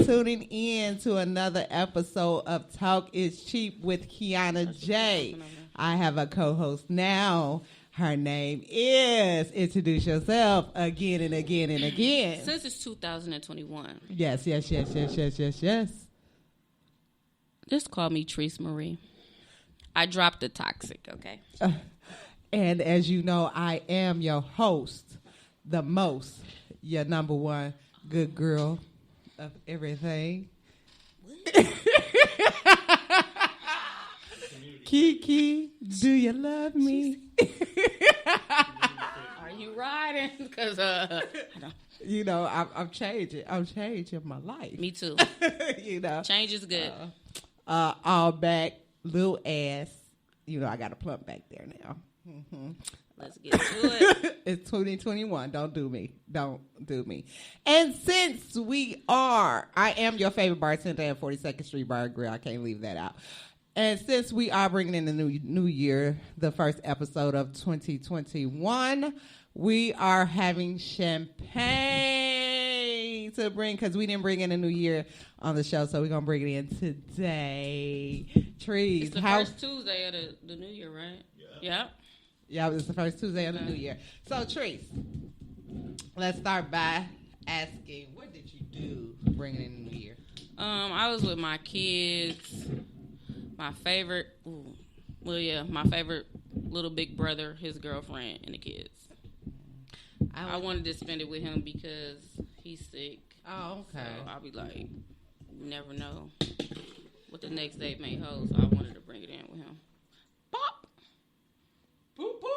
tuning in to another episode of Talk is Cheap with Kiana J. I have a co-host now. Her name is, introduce yourself again and again and again. Since it's 2021. Yes. Just call me Treese Marie. I dropped the toxic, okay? And as you know, I am your host, the most, your number one good girl of everything. Kiki, do you love me? Are you riding? Because I don't. You know, I'm changing. I'm changing my life. Me too. You know, Change is good. All back, little ass. You know, I got a plump back there now. Mm-hmm. Let's get to it. It's 2021. Don't do me. And since I am your favorite bartender at 42nd Street Bar and Grill. I can't leave that out. And since we are bringing in the new year, the first episode of 2021, we are having champagne to bring because we didn't bring in a new year on the show, so we're gonna bring it in today. Trees, it's the first Tuesday of the new year, right? Yeah. Yeah, it's the first Tuesday of the new year. So, Trees, let's start by asking, what did you do bringing in the new year? I was with my kids. My favorite little big brother, his girlfriend, and the kids. I wanted to spend it with him because he's sick. Oh, okay. So I'll be like, you never know what the next day may hold. So I wanted to bring it in with him. Pop! Poop, poop.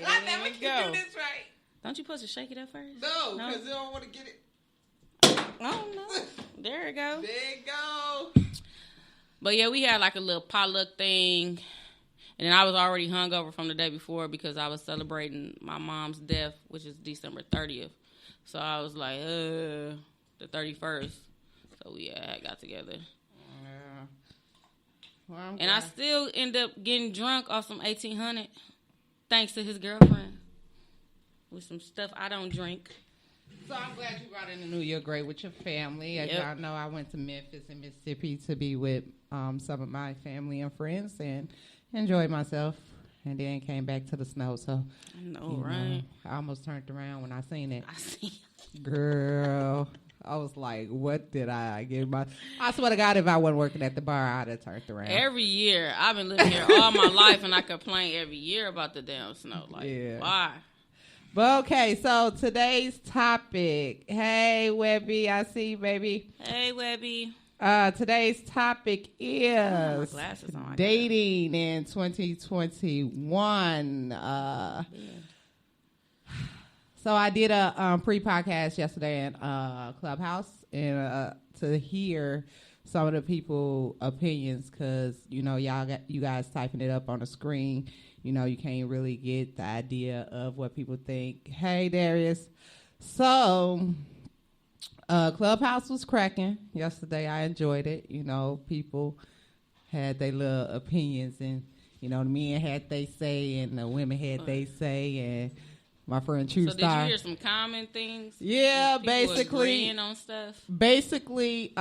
I never can do this right. Don't you supposed to shake it up first? No, because you don't want to get it. Oh, no. There it go. There it go. But yeah, we had like a little potluck thing. And then I was already hungover from the day before because I was celebrating my mom's death, which is December 30th. So I was like, the 31st. So we got together. Yeah. Well, and I still end up getting drunk off some 1800 thanks to his girlfriend with some stuff I don't drink. So I'm glad you brought in the new year great with your family. As y'all know, I went to Memphis and Mississippi to be with some of my family and friends and enjoyed myself. And then came back to the snow. So I know, right? I almost turned around when I seen it. I see. Girl, I was like, what did I give my... I swear to God, if I wasn't working at the bar, I'd have turned around. Every year. I've been living here all my life, and I complain every year about the damn snow. Like, why? But okay, so today's topic. Hey, Webby, I see you, baby. Hey, Webby. Today's topic is dating in 2021. So I did a pre-podcast yesterday in Clubhouse and to hear some of the people opinions because you know you guys typing it up on the screen. You know you can't really get the idea of what people think. Hey Darius, so Clubhouse was cracking yesterday. I enjoyed it. You know people had their little opinions and you know the men had they say and the women had they say and. My friend True Star. So did you hear some common things? Yeah, basically. Agreeing on stuff? Basically,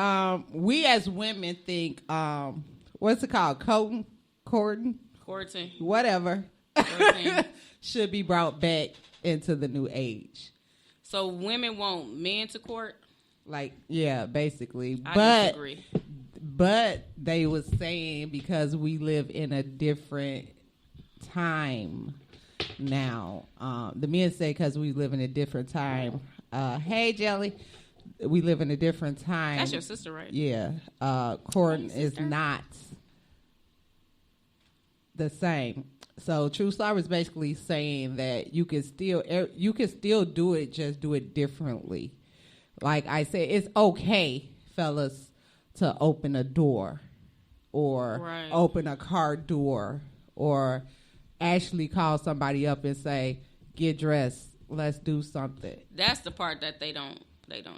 we as women think, what's it called? Courting? Whatever. Should be brought back into the new age. So women want men to court? Like, yeah, basically. I disagree. But they was saying because we live in a different time now. The men say because we live in a different time. Hey, Jelly. We live in a different time. That's your sister, right? Yeah. Courting is not the same. So True Star was basically saying that you can still do it, just do it differently. Like I said, it's okay, fellas, to open a door or open a car door or actually call somebody up and say, get dressed, let's do something. That's the part that they don't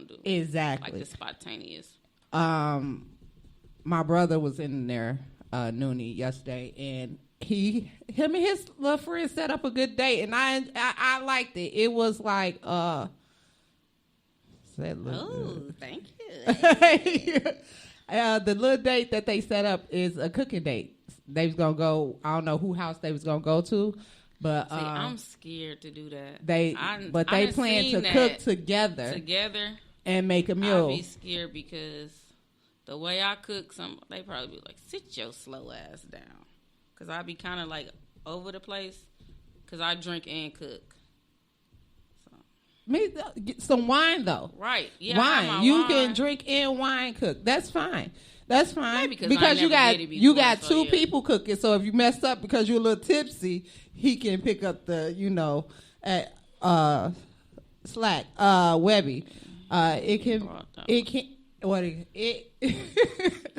do. Exactly. Like the spontaneous. My brother was in there, Noonie, yesterday, and him and his little friend set up a good date, and I liked it. It was like That look Oh, good. thank you. The little date that they set up is a cooking date. They was gonna go. I don't know who house they was gonna go to, but See, I'm scared to do that. they plan to cook together and make a meal. I'd be scared because the way I cook, they probably be like, sit your slow ass down. Because I be kind of like over the place because I drink and cook. Get some wine though. Right. Yeah. Wine. You can drink and wine cook. That's fine. That's fine. Maybe because you got two people cooking. So if you mess up because you're a little tipsy, he can pick up the slack. Webby.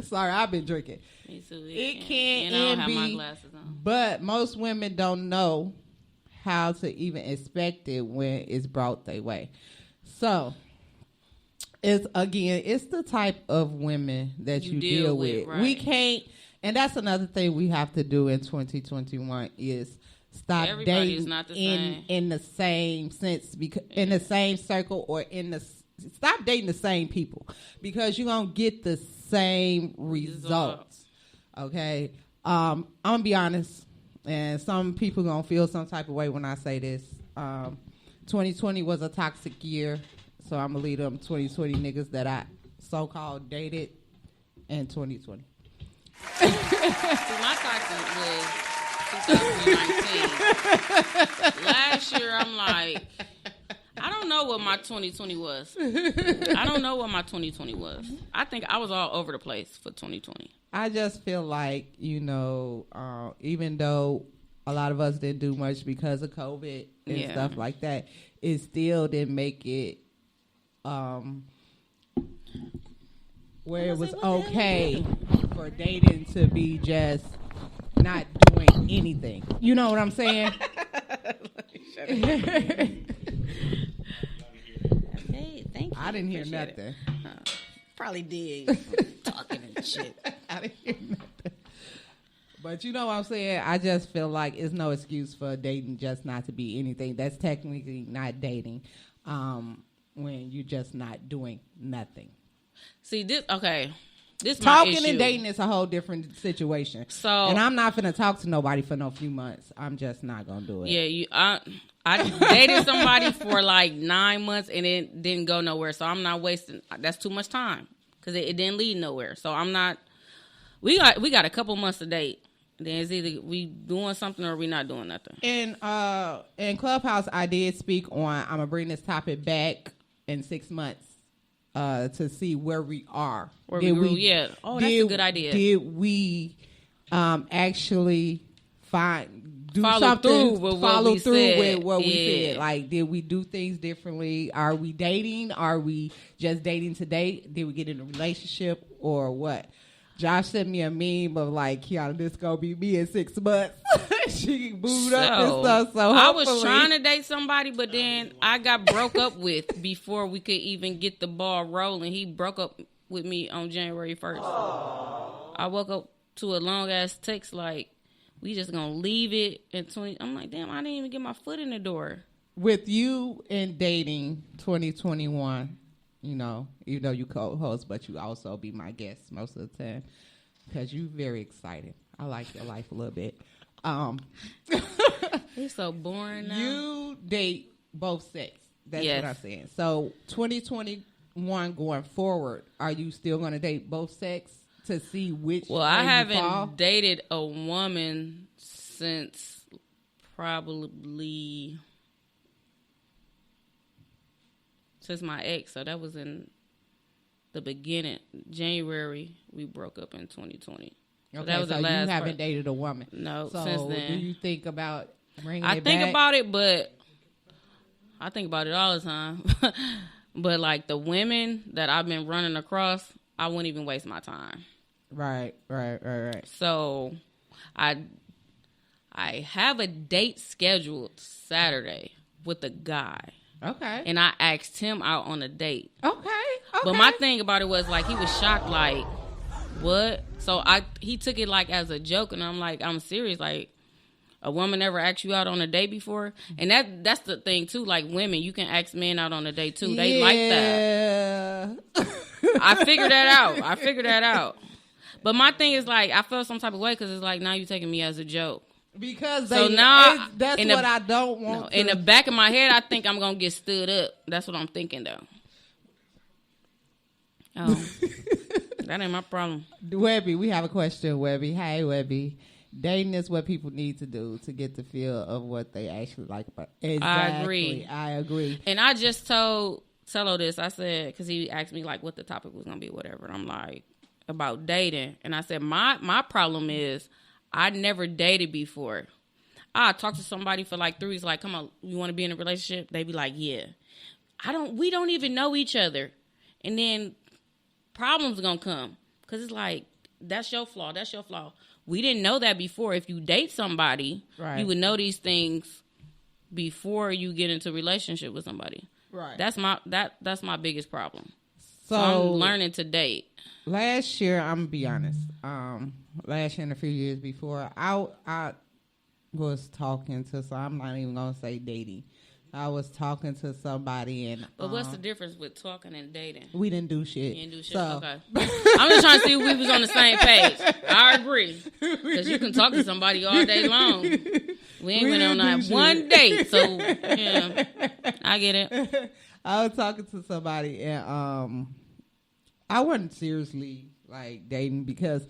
Sorry, I've been drinking. Me too. It can and I don't have be, my glasses on. But most women don't know how to even expect it when it's brought their way. So it's the type of women that you deal with. Right. We can't, and that's another thing we have to do in 2021 is stop dating in the same sense, because in the same circle or stop dating the same people because you're gonna get the same results. Okay, I'm gonna be honest. And some people gonna feel some type of way when I say this. 2020 was a toxic year, so I'm gonna leave them 2020 niggas that I so-called dated in 2020. See, my toxic was 2019. Last year, I'm like, I don't know what my 2020 was. I think I was all over the place for 2020. I just feel like, even though a lot of us didn't do much because of COVID and stuff like that, it still didn't make it where it was okay for dating to be just not doing anything. You know what I'm saying? Hey, thank you. I didn't hear nothing. Probably did. Talking and shit. I didn't hear nothing. But you know what I'm saying? I just feel like it's no excuse for dating just not to be anything. That's technically not dating when you're just not doing nothing. See, this talking and dating is a whole different situation. So, and I'm not gonna talk to nobody for no few months. I'm just not gonna do it. Yeah, I dated somebody for like 9 months and it didn't go nowhere. So I'm not wasting. That's too much time because it didn't lead nowhere. So I'm not. We got a couple months to date. Then it's either we doing something or we not doing nothing. In Clubhouse, I did speak on. I'm gonna bring this topic back in 6 months to see where we are. That's a good idea. Did we actually follow through with what we said? Like, did we do things differently? Are we dating? Are we just dating to date? Did we get in a relationship or what? Josh sent me a meme of like, Kiana, this gonna be me in 6 months. She booed up and stuff. So I was trying to date somebody, but then I got broke up with before we could even get the ball rolling. He broke up with me on January 1st. I woke up to a long ass text like, we just gonna leave it in 20. I'm like, damn, I didn't even get my foot in the door. With you in dating 2021. Even though you co-host, but you also be my guest most of the time because you very excited. I like your life a little bit. It's so boring now. You date both sex. That's what I'm saying. So 2021 going forward, are you still going to date both sex to see which? Well, I haven't dated a woman since probably. Since my ex, so that was in the beginning. January, we broke up in 2020. So okay, that was so the last you haven't dated a woman. No, so since then. Do you think about bringing it back? I think about it, but I think about it all the time. But like the women that I've been running across, I wouldn't even waste my time. Right. So I have a date scheduled Saturday with a guy. Okay. And I asked him out on a date. Okay. But my thing about it was like he was shocked, like, what? So he took it like as a joke, and I'm like, I'm serious, like, a woman ever asked you out on a date before? And that's the thing too. Like women, you can ask men out on a date too. They like that. I figured that out. But my thing is like, I felt some type of way because it's like now you taking me as a joke. Because so now that's what I don't want. No, in the back of my head, I think I'm gonna get stood up. That's what I'm thinking though. Oh, that ain't my problem. Webby, we have a question, Webby. Hey, Webby. Dating is what people need to do to get the feel of what they actually like about. Exactly. I agree. And I just told Cello this. I said, because he asked me like what the topic was gonna be, whatever. And I'm like, about dating. And I said, my problem is I never dated before. I talked to somebody for like 3 weeks, like, come on, you want to be in a relationship? They be like, yeah. We don't even know each other. And then problems gonna come because it's like that's your flaw. We didn't know that before. If you date somebody, right, you would know these things before you get into a relationship with somebody. Right. That's my biggest problem. So I'm learning to date. Last year, I'm gonna be honest. Last year and a few years before, I was talking to. So I'm not even gonna say dating. I was talking to somebody and... But what's the difference with talking and dating? We didn't do shit. You didn't do shit? So. Okay. I'm just trying to see if we was on the same page. I agree. Because you can talk to somebody all day long. We ain't went on that one date. So, yeah, I get it. I was talking to somebody and I wasn't seriously, like, dating because...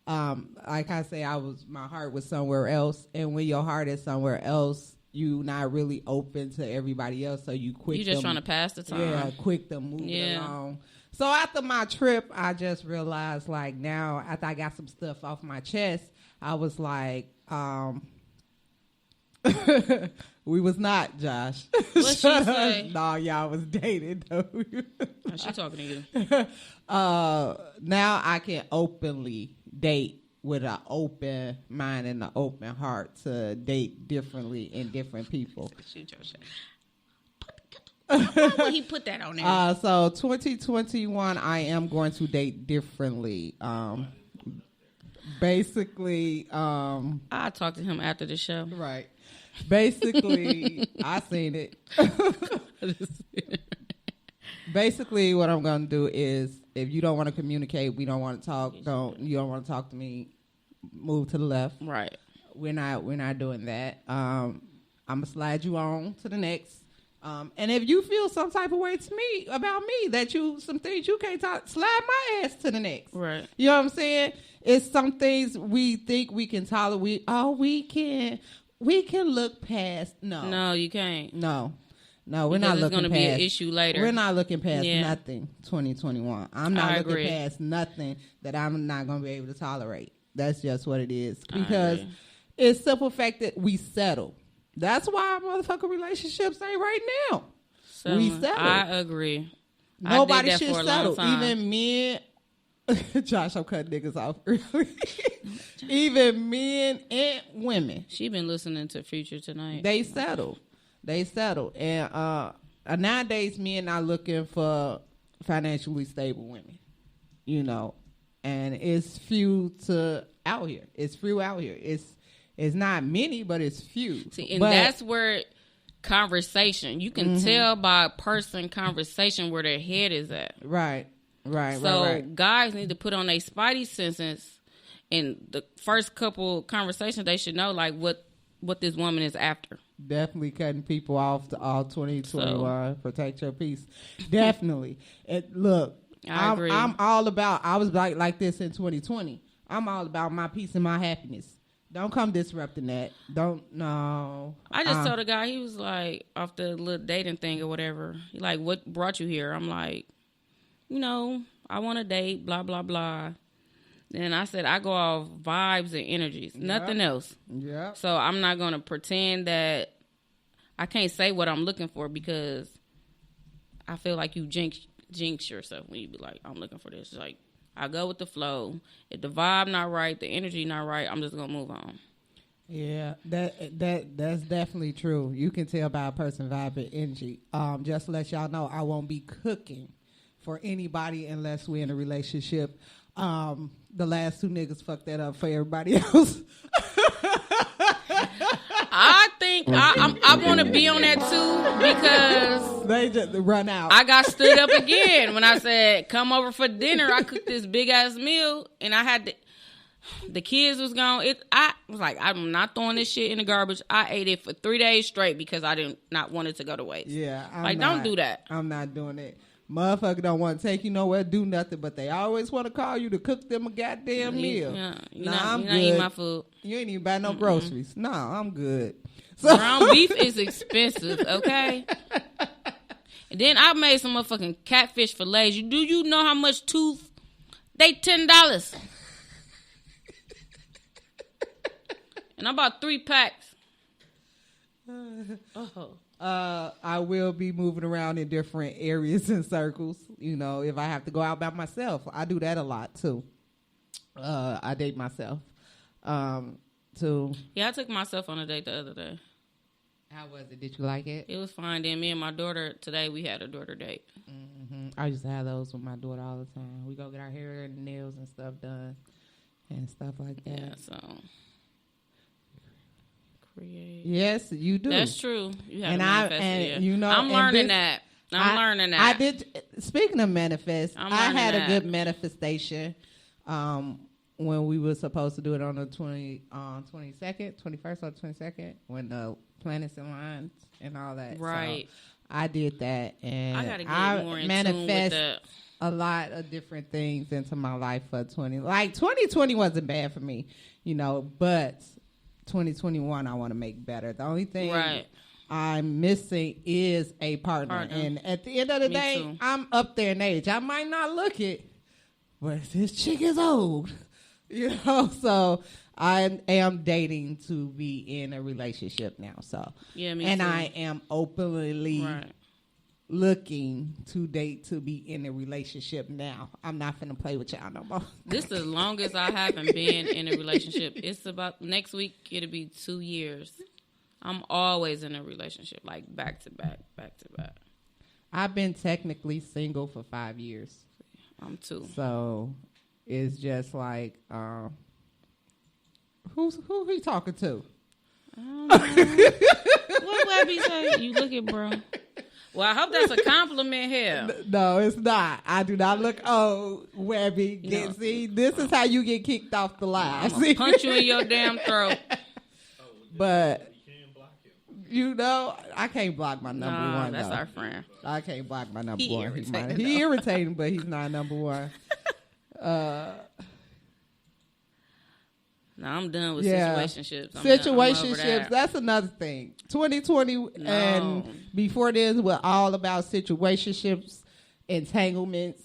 like I say, my heart was somewhere else. And when your heart is somewhere else, you not really open to everybody else, so you just trying to pass the time. Yeah, quick to move along. So after my trip, I just realized, like, now after I got some stuff off my chest, I was like, we was not, Josh. What she say? No, y'all was dating though. She talking to you. Now I can openly date with an open mind and an open heart to date differently in different people. Why would he put that on there? So 2021, I am going to date differently. Basically, I'll talk to him after the show. Right. Basically, I seen it. Basically, what I'm going to do is, if you don't want to communicate, we don't want to talk. You don't want to talk to me. Move to the left. Right. We're not doing that. I'm gonna slide you on to the next. And if you feel some type of way to me about me, that some things you can't talk, slide my ass to the next. Right. You know what I'm saying? It's some things we think we can tolerate. We can look past. No, you can't. No, we're not looking past. It's going to be an issue later. We're not looking past nothing. 2021. I'm not looking past nothing that I'm not going to be able to tolerate. That's just what it is. Because it's simple fact that we settle. That's why motherfucking relationships ain't right now. So, we settle. I agree. Nobody should settle. Even men. Josh, I'm cutting niggas off early. Even men and women. She been listening to Future tonight. They settle. And nowadays, men are looking for financially stable women. You know. And it's few out here. It's few out here. It's not many, but it's few. See, and that's where conversation. You can tell by a person conversation where their head is at. Right. So guys need to put on their spidey senses, and the first couple conversations they should know like what this woman is after. Definitely cutting people off to all 2021. Protect your peace. Definitely. Look. I agree. I'm all about, I was like this in 2020. I'm all about my peace and my happiness. Don't come disrupting that. No. I just told a guy, he was like, off the little dating thing or whatever. He like, what brought you here? I'm like, I want to date, blah, blah, blah. And I said, I go off vibes and energies, nothing else. Yeah. So I'm not going to pretend that I can't say what I'm looking for because I feel like you jinx yourself when you be like, I'm looking for this. Like, I go with the flow. If the vibe not right, the energy not right, I'm just gonna move on. Yeah, that's definitely true. You can tell by a person vibe and energy. Just to let y'all know, I won't be cooking for anybody unless we're in a relationship. The last two niggas fucked that up for everybody else. I think I want to be on that too because they just run out. I got stood up again when I said come over for dinner. I cooked this big ass meal and I had the kids was gone. I was like, I'm not throwing this shit in the garbage. I ate it for 3 days straight because I did not want it to go to waste. Yeah, don't do that. I'm not doing it. Motherfucker don't want to take you nowhere, do nothing, but they always want to call you to cook them a goddamn meal. Yeah, I'm good. good. Eating my food. You ain't even buy no groceries. No, I'm good. So ground beef is expensive, okay? And then I made some motherfucking catfish fillets. Do you know how much tooth? They $10. And I bought 3 packs. I will be moving around in different areas and circles. You know, if I have to go out by myself, I do that a lot too. I date myself. Too. Yeah, I took myself on a date the other day. How was it? Did you like it? It was fine. Then me and my daughter today we had a daughter date. Mm-hmm. I used to have those with my daughter all the time. We go get our hair and nails and stuff done and stuff like that. Yeah, so. Create. Yes, you do. That's true. You have and to manifest and you know, I'm learning that. I'm learning that. I did. Speaking of manifest, I had a good manifestation when we were supposed to do it on the 22nd, 21st or 22nd, when the planets aligned and all that. Right. So I did that, and I gotta get more in manifest tune with a lot of different things into my life for 2020 wasn't bad for me, you know, but 2021 I want to make better. The only thing I'm missing is a partner. And at the end of the day, too. I'm up there in age. I might not look it, but this chick is old. You know, so I am dating to be in a relationship now. So yeah, me and too. I am openly looking to date to be in a relationship now. I'm not finna play with y'all no more. This is the longest I haven't been in a relationship. It's about next week. It'll be 2 years. I'm always in a relationship, like back to back. I've been technically single for 5 years. I'm 2. So it's just like, who he talking to? What Webby say? You looking, bro? Well, I hope that's a compliment here. No, it's not. I do not look old, Webby. See, this is how you get kicked off the live. I'm gonna punch you in your damn throat. But you know, I can't block my number one. That's our friend. I can't block my number one. He irritating, but he's not number one. No, I'm done with situationships. Situationships, that's another thing. 2020 and before this were all about situationships, entanglements.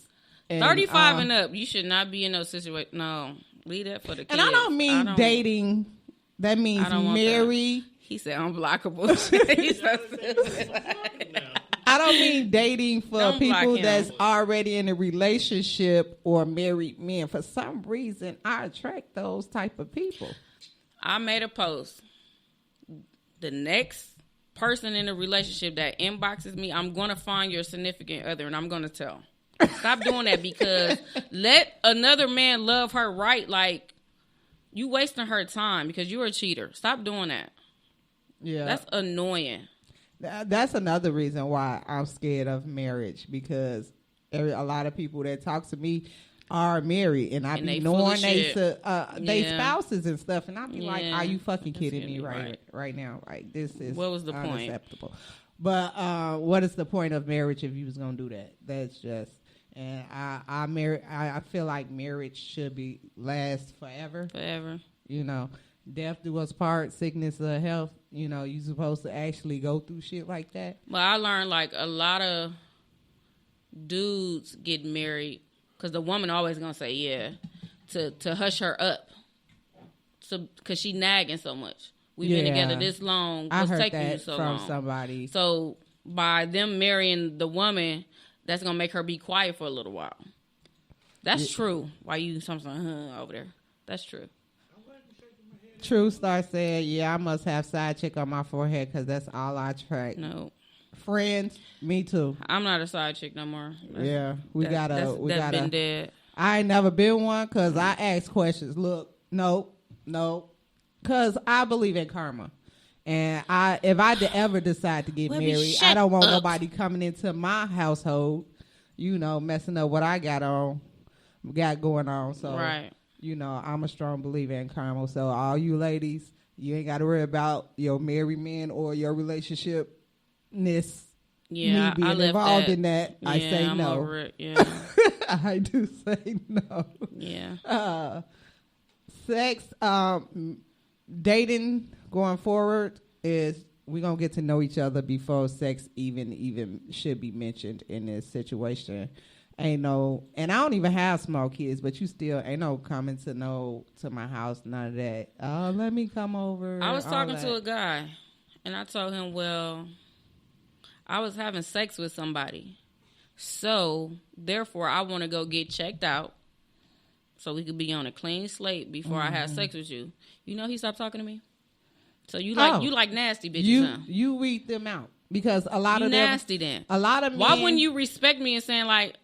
And, 35 and up, you should not be in no situation. No, leave that for the kids. And I don't mean dating. That means marry. He said unblockable. He's so stupid. I don't mean dating for people that's already in a relationship or married men. For some reason, I attract those type of people. I made a post. The next person in a relationship that inboxes me, I'm going to find your significant other and I'm going to tell. Stop doing that because let another man love her right. Like, you wasting her time because you're a cheater. Stop doing that. Yeah. That's annoying. That's another reason why I'm scared of marriage because a lot of people that talk to me are married and I be knowing they spouses and stuff and I be like, are you fucking kidding me right now? Like this is what was the unacceptable. point? But what is the point of marriage if you was gonna do that? That's just and I feel like marriage should be last forever. Forever. You know. Death do us part, sickness or health. You know, you supposed to actually go through shit like that. Well, I learned like a lot of dudes get married because the woman always gonna say yeah to hush her up, because she nagging so much. We've been together this long. What's taking you so long? Somebody. So by them marrying the woman, that's gonna make her be quiet for a little while. That's true. Why you something over there? That's true. True Star said, yeah, I must have side chick on my forehead because that's all I track. No. Friends, me too. I'm not a side chick no more. We gotta. Been dead. I ain't never been one because I ask questions. Look, no, because I believe in karma. And if I ever decide to get married, I don't want nobody coming into my household, messing up what I got going on. So, right. I'm a strong believer in karma. So all you ladies, you ain't got to worry about your married man or your relationship-ness. Yeah, me being involved in that. Yeah, I say I'm no. over it. Yeah. I do say no. Yeah. Sex, dating going forward is we're going to get to know each other before sex even should be mentioned in this situation. And I don't even have small kids, but you still ain't no coming to my house, none of that. Oh, let me come over. I was talking to a guy, and I told him, well, I was having sex with somebody. So, therefore, I want to go get checked out so we could be on a clean slate before I have sex with you. He stopped talking to me. So you like nasty bitches, huh? You weed them out because a lot of them nasty. Then a lot of men. Why wouldn't you respect me and saying like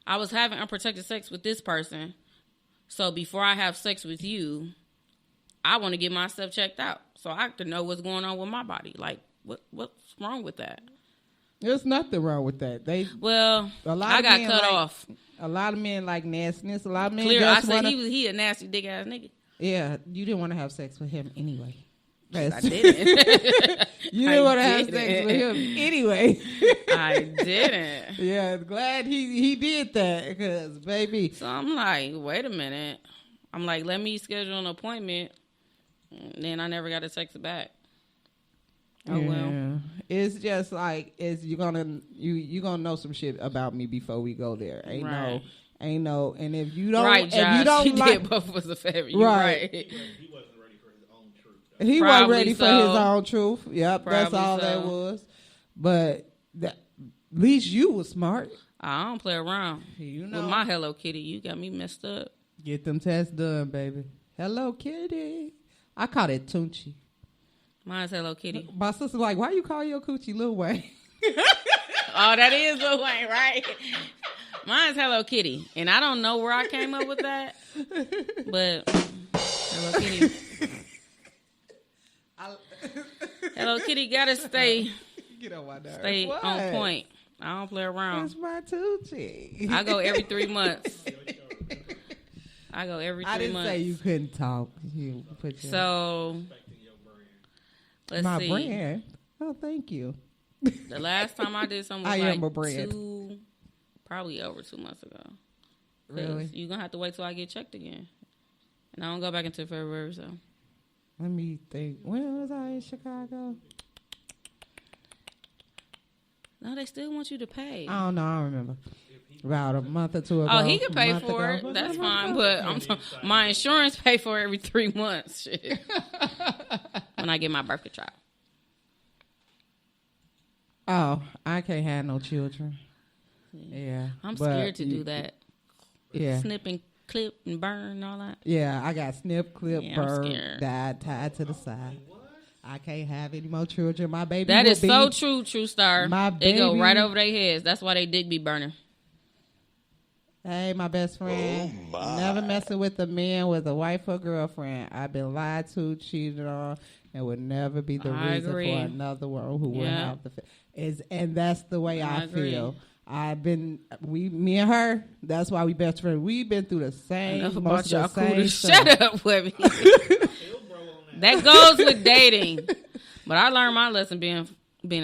I was having unprotected sex with this person, so before I have sex with you, I want to get myself checked out so I can know what's going on with my body. Like what's wrong with that? There's nothing wrong with that. I got cut off. A lot of men like nastiness. A lot of men I said he a nasty dick ass nigga. Yeah, you didn't want to have sex with him anyway. I didn't. You didn't want to have sex with him anyway. I didn't. Yeah, glad he did that because, baby. So I'm like, wait a minute. I'm like, let me schedule an appointment. And then I never got a text back. Oh, yeah. Well. It's just like, you're gonna know some shit about me before we go there. Ain't no. And if you don't, right, Josh, if you don't did both of us a favor. You're right. He wasn't ready for his own truth. He wasn't ready for his own truth. Yep, that's all that was. But at least you was smart. I don't play around. With my Hello Kitty, you got me messed up. Get them tests done, baby. Hello Kitty. I call it Tunchi. Mine's Hello Kitty. My sister's like, why you call your coochie Lil Wayne? Oh, that is Lil Wayne, right? Mine's Hello Kitty. And I don't know where I came up with that. But Hello Kitty. Hello Kitty gotta stay on point. I don't play around. That's my Tunchi. I go every 3 months. I didn't say you couldn't talk. Let's my see. brand. Oh, thank you. The last time I did something was probably over 2 months ago. Really? You're going to have to wait till I get checked again. And I don't go back until February, so. Let me think. When was I in Chicago? No, they still want you to pay. I don't know. I don't remember. About a month or two ago. Oh, he can pay for it. That's fine. But my insurance pay for it every 3 months. Shit. When I get my birth control. Oh, I can't have no children. Yeah. I'm scared to do that. Yeah. Snip and clip and burn and all that. Yeah, I got snip, clip, burn, tied to the side. I can't have any more children. My baby That is so true, True Star. They go right over their heads. That's why they dick be burning. Hey, my best friend. Never messing with a man with a wife or girlfriend. I've been lied to, cheated on, and would never be the reason for another one who would have the. And that's the way I feel. Me and her. That's why we best friends. We've been through the same. Enough about y'all cool. Shut up, Webby. That goes with dating. But I learned my lesson being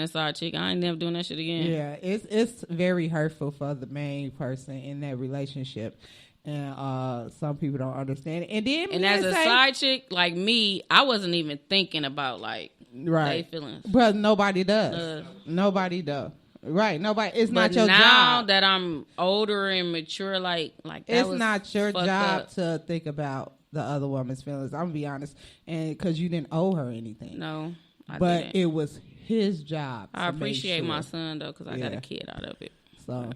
a side chick. I ain't never doing that shit again. Yeah, it's very hurtful for the main person in that relationship. And some people don't understand it. And as a side chick like me, I wasn't even thinking about their feelings. But nobody does. Nobody does. Right. Nobody. It's not your job. Now that I'm older and mature, like that it's not your job up. To think about the other woman's feelings. I'm gonna be honest, and because you didn't owe her anything. No, but it was his job. I appreciate my son though, because I got a kid out of it. So.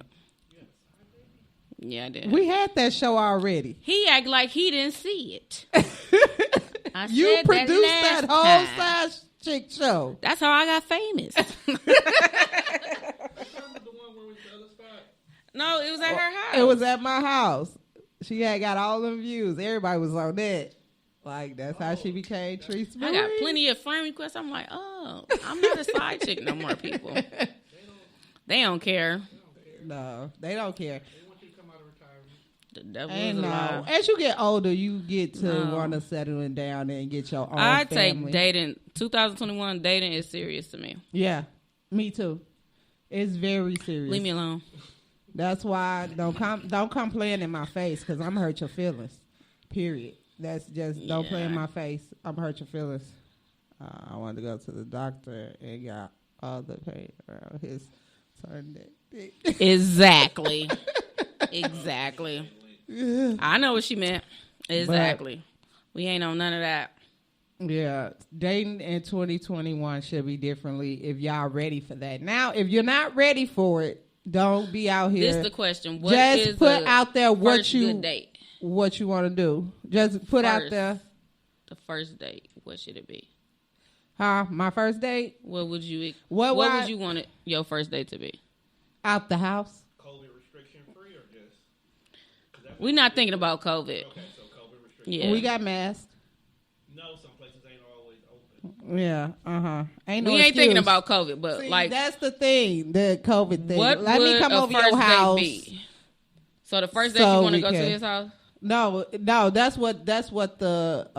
Yeah, I did. We had that show already. He act like he didn't see it. You produced that whole side chick show. That's how I got famous. No, it was at her house. It was at my house. She had got all them views. Everybody was on that. Like, that's how she became Treese Marie. I got plenty of friend requests. I'm like, oh, I'm not a side chick no more, people. They don't care. No, they don't care. They want you to come out of retirement. The devil And is a no, lie. as you get older, you get to No. want to settle down and get your own I family. take dating. 2021 dating is serious to me. Yeah, me too. It's very serious. Leave me alone. That's why don't come playing in my face because I'm hurt your feelings. Period. That's just don't play in Yeah. my face. I'm hurt your feelings. I wanted to go to the doctor and got all the pain around his turn neck. Exactly. Exactly. I know what she meant. Exactly. We ain't on none of that. Yeah, dating in 2021 should be differently if y'all ready for that. Now, if you're not ready for it, don't be out here. This is the question. What Just is put a out there what first you good date? What you want to do. Just put out First. there. The first date. What should it be? Huh? My first date What would you? What What would I- would you want it, your first date to be? out the house. COVID restriction free or just? 'Cause that's We're not thinking about COVID. okay, so COVID restriction. Yeah, We got masks. No, some places ain't always open. Yeah. Ain't no we ain't thinking excuse. about COVID, but See, like, that's the thing, the COVID thing. what Let would me come a over first your house. date be? So the first date So you want to we go to can- his house? No, that's what the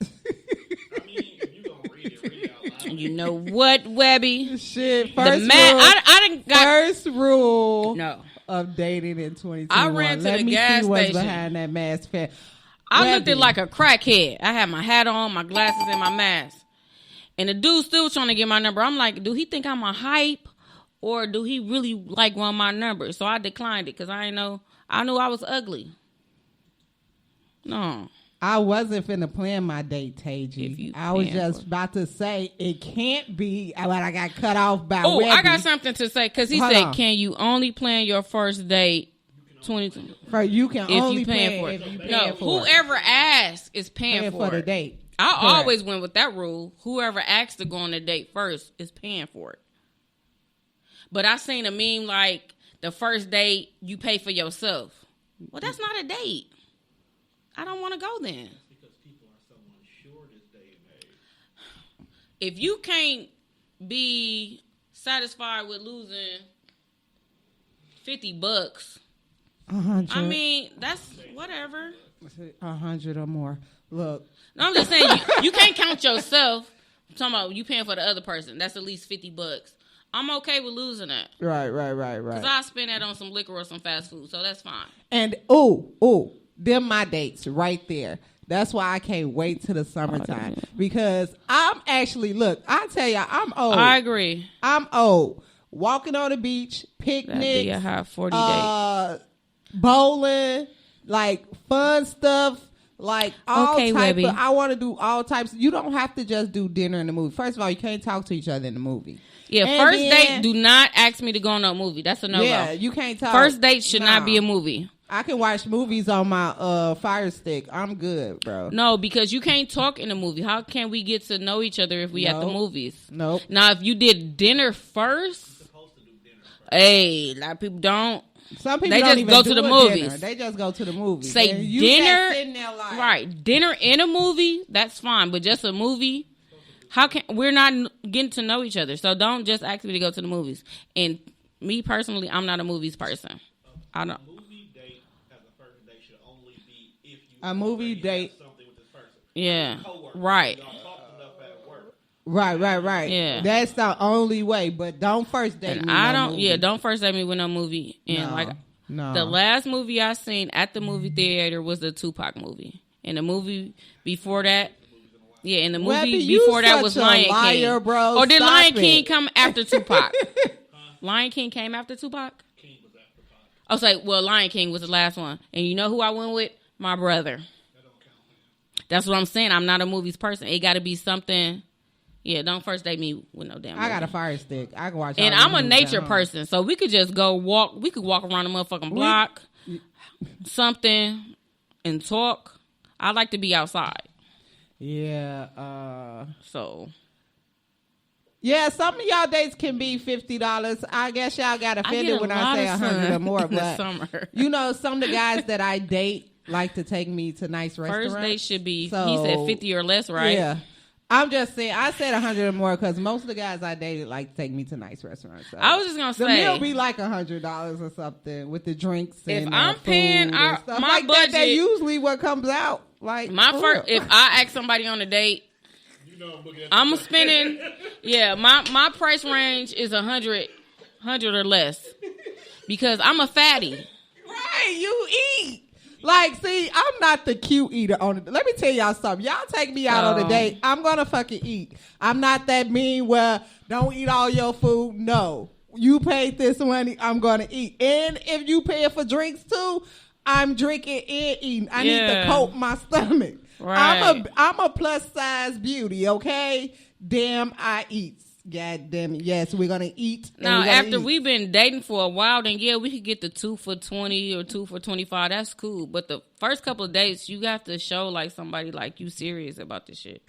I mean, if you gonna read it out loud. You know what, Webby? shit The first man, rule, I didn't got first rule no. of dating in 2021. I ran to Let the me gas see what's station. behind that mask. I looked at like a crackhead. I had my hat on, my glasses, and my mask. And the dude still trying to get my number. I'm like, do he think I'm a hype, or do he really like want my number? So I declined it because I knew I was ugly. No. I wasn't finna plan my date, If Taji. you I was plan just for- about to say it can't be, but I got cut off by Oh, I Webby. got something to say because he Hold said, on. "Can you only plan your first date 2020 For you can if only you paying for if it?" you No, paying for it. whoever asks is paying Paying for the it. date. I Correct. always went with that rule. Whoever asks to go on a date first is paying for it. But I seen a meme like the first date you pay for yourself. Well, that's not a date. I don't want to go then. Because people are so unsure this day and age. If you can't be satisfied with losing $50, 100. I mean, that's whatever. 100 or more. Look, No, I'm just saying you can't count yourself. I'm talking about you paying for the other person. That's at least $50. I'm okay with losing that. right. Because I spend that on some liquor or some fast food, so that's fine. And them my dates right there. That's why I can't wait till the summertime because I'm actually I tell you, I'm old. I agree. I'm old. Walking on the beach, That'd be a picnics, high 40 date. bowling, like fun stuff, like all Okay, type Webby. of. I want to do all types. You don't have to just do dinner in the movie. First of all, you can't talk to each other in the movie. Yeah, And first then- date, do not ask me to go on a movie. That's a no-go. Yeah, you can't talk. First date should not Nah. be a movie. I can watch movies on my Fire Stick. I'm good, bro. No, because you can't talk in a movie. How can we get to know each other if we at the Nope. movies? Nope. Now, if you did dinner first, Supposed to do dinner. hey, a lot of people don't. Some people They don't just even go do to the a movies. dinner. They just go to the movies. Say And you dinner, just sitting there like, right? Dinner in a movie, that's fine, but just a movie. How can we're not getting to know each other? So don't just ask me to go to the movies. And me personally, I'm not a movies person. I don't. Movie date as a first date should only be if you A movie already have date. something with this person. Yeah, Coworker. right. Y'all talked enough at work. Right. Yeah. That's the only way. But don't first date And me. I no don't. movie. Yeah, don't first date me with no movie. And No, like no. the last movie I seen at the movie theater was the Tupac movie. And the movie before that. Yeah, and the movie Webby, you before that was such a Lion liar, King. bro. Or did Stop Lion it. King come after Tupac? Lion King came after Tupac? King was after Pac. I was like, well, Lion King was the last one. And you know who I went with? My brother. That don't count. That's what I'm saying. I'm not a movies person. It got to be something. Yeah, don't first date me with no damn I got a movie. Fire Stick. I can watch. And all I'm these a movies nature at home. person, so we could just go walk. We could walk around the motherfucking block, something, and talk. I like to be outside. Yeah. So Yeah, some of y'all dates can be $50. I guess y'all got offended when I say 100 or more, but summer. you know, some of the guys that I date like to take me to nice restaurants. First date should be, So, he said 50 or less, right? Yeah. I'm just saying, I said 100 or more because most of the guys I dated like to take me to nice restaurants. So. I was just going to The say. meal be like $100 or something with the drinks and If I'm food paying and stuff my like budget, that usually what comes out. Like my first, if I ask somebody on a date, I'm spending, my price range is 100 or less because I'm a fatty. Right, you eat. Like, see, I'm not the cute eater on it. Let me tell y'all something. Y'all take me out on a date, I'm gonna fucking eat. I'm not that mean where don't eat all your food. No. You paid this money, I'm gonna eat. And if you pay for drinks too, I'm drinking and eating. I need to coat my stomach. Right. I'm a plus size beauty, okay? Damn, I eat. God damn it. Yes, we're gonna eat. Now, after we've been dating for a while, then we could get the 2 for $20 or 2 for $25. That's cool. But the first couple of dates, you have to show like somebody like you serious about this shit.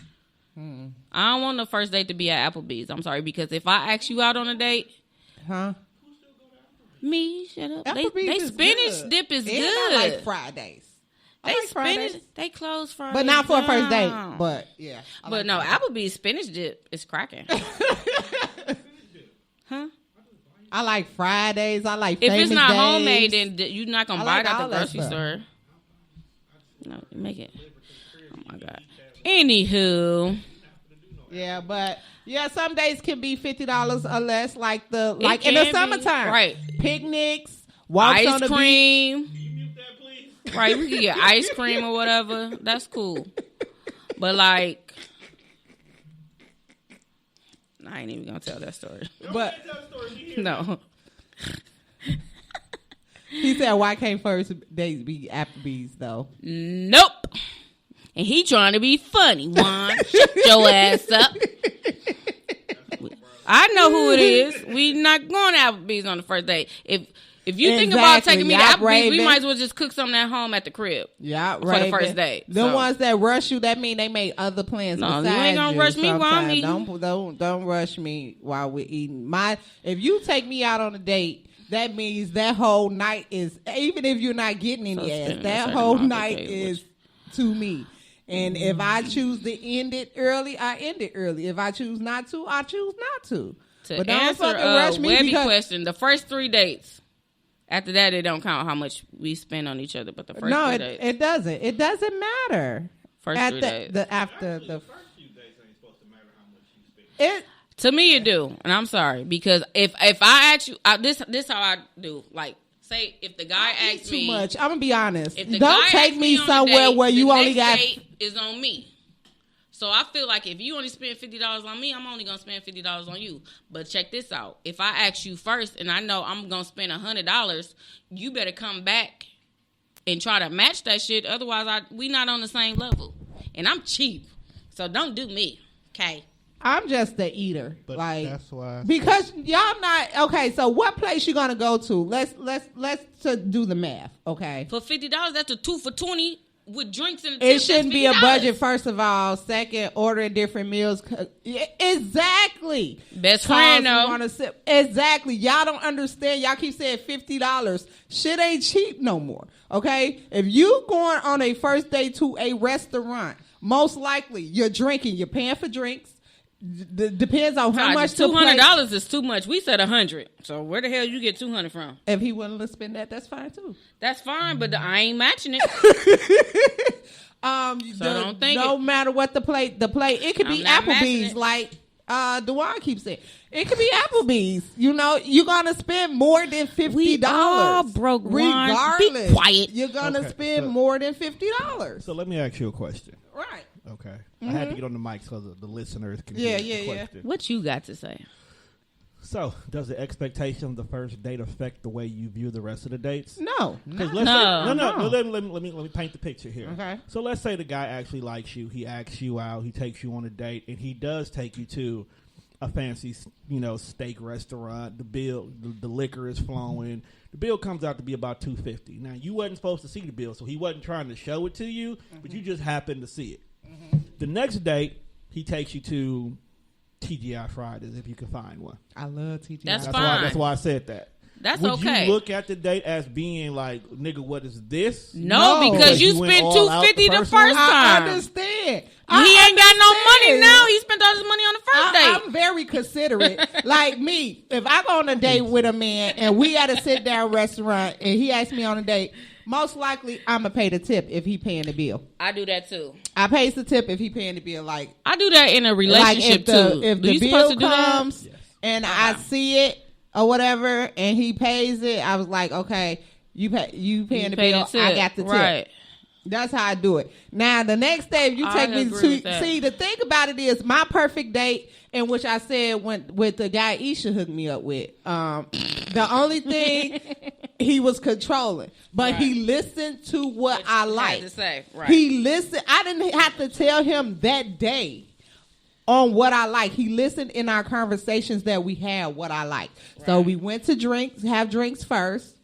I don't want the first date to be at Applebee's. I'm sorry, because if I ask you out on a date, me, shut up. They spinach dip is good. I like Fridays. They spinach. They close Fridays, but not for a first date. But yeah, but no, Applebee's spinach dip is cracking. Huh? I like Fridays. I like if famous it's not days. homemade, then you're not gonna buy it at the grocery stuff. store. No, make it. Oh my god. Anywho. Yeah, but yeah, some days can be $50 or less. Like in the can be, summertime, right? Picnics, walks Ice on the cream. beach. Right, we can get ice cream or whatever. That's cool. But like, I ain't even gonna tell that story. But No. He said, "Why can't first dates be Applebee's though?" Nope. And he trying to be funny. Juan, shut your ass up. I know who it is. We not going to Applebee's on the first date. If you think about taking me to Applebee's, we might as well just cook something at home at the crib. Yeah, for the first date. The ones that rush you, that mean they made other plans. No, you besides ain't gonna rush me while I'm eating. Don't rush me while we're eating. If you take me out on a date, that means that whole night is, even if you're not getting any ass, that whole night is to me. And if I choose to end it early, I end it early. If I choose not to, I choose not to. But don't answer rush me Webby question, the first 3 dates. After that, it don't count how much we spend on each other. But the first 3 dates. it doesn't. It doesn't matter. First 3 days. After the first few dates ain't supposed to matter how much you spend. To me, it do, and I'm sorry because if I ask you, this how I do. Like, say if the guy asks me too much, I'm gonna be honest. If the Don't guy take me somewhere date, where you the only got. Date is on me. So I feel like if you only spend $50 on me, I'm only gonna spend $50 on you. But check this out: if I ask you first, and I know I'm gonna spend $100, you better come back and try to match that shit. Otherwise, we not on the same level. And I'm cheap, so don't do me, okay? I'm just the eater, but like that's why. Because y'all not okay. So what place you gonna go to? Let's do the math, okay? For $50, that's a 2 for $20 with drinks and it shouldn't be a budget. First of all, second, ordering different meals. Exactly. Best friend though. Exactly. Y'all don't understand. Y'all keep saying $50. Shit ain't cheap no more. Okay, if you going on a first date to a restaurant, most likely you're drinking. You're paying for drinks. Depends on how much. $200 is too much. We said 100. So where the hell you get 200 from? If he willing to spend that, that's fine too. That's fine, but I ain't matching it. Don't think no matter what the plate, it could be Applebee's. Like Dewan keeps saying, it could be Applebee's. You know, you're gonna spend more than $50. We all broke. Regardless, be quiet. You're gonna spend more than $50. So let me ask you a question. Right. Okay. I had to get on the mic so that the listeners can hear the question. What you got to say? So, does the expectation of the first date affect the way you view the rest of the dates? No. Let me paint the picture here. Okay. So let's say the guy actually likes you. He asks you out. He takes you on a date, and he does take you to a fancy, steak restaurant. The liquor is flowing. The bill comes out to be about $250. Now, you wasn't supposed to see the bill, so he wasn't trying to show it to you, but you just happened to see it. The next date, he takes you to TGI Fridays if you can find one. I love TGI. That's That's fine. why. That's why I said that. That's Would okay. you look at the date as being like, nigga, what is this? No, No. because you You went spent all out $250 the the first first one? I time. understand. He ain't got no money understand. now. He spent all his money on the first date. I'm very considerate. Like me, if I go on a date with a man and we at a sit down restaurant and he asks me on a date, most likely I'm gonna pay the tip if he paying the bill. I do that too. I pays the tip if he paying the bill. Like I do that in a relationship if the, too. If Do the you supposed bill to do that? comes and I see it or whatever and he pays it, I was like, okay, you paying the pay bill. the I tip. got the tip. Right. That's how I do it. Now, the next day, if you I take me agree to with that. see, the thing about it is my perfect date, in which I said went with the guy Isha hooked me up with. The only thing he was controlling, but he listened to what I Had like. to say. Right. He listened. I didn't have to tell him that day on what I like. He listened in our conversations that we had what I like. So we went to have drinks first.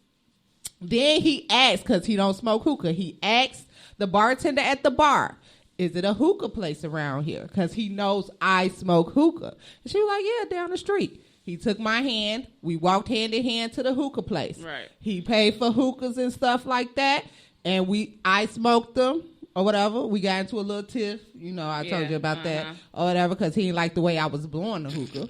Then he asked, because he don't smoke hookah, he asked the bartender at the bar, is it a hookah place around here? Because he knows I smoke hookah. And she was like, yeah, down the street. He took my hand. We walked hand in hand to the hookah place. Right. He paid for hookahs and stuff like that. And I smoked them or whatever. We got into a little tiff. You know, I told Yeah, you about that or whatever, because he didn't like the way I was blowing the hookah.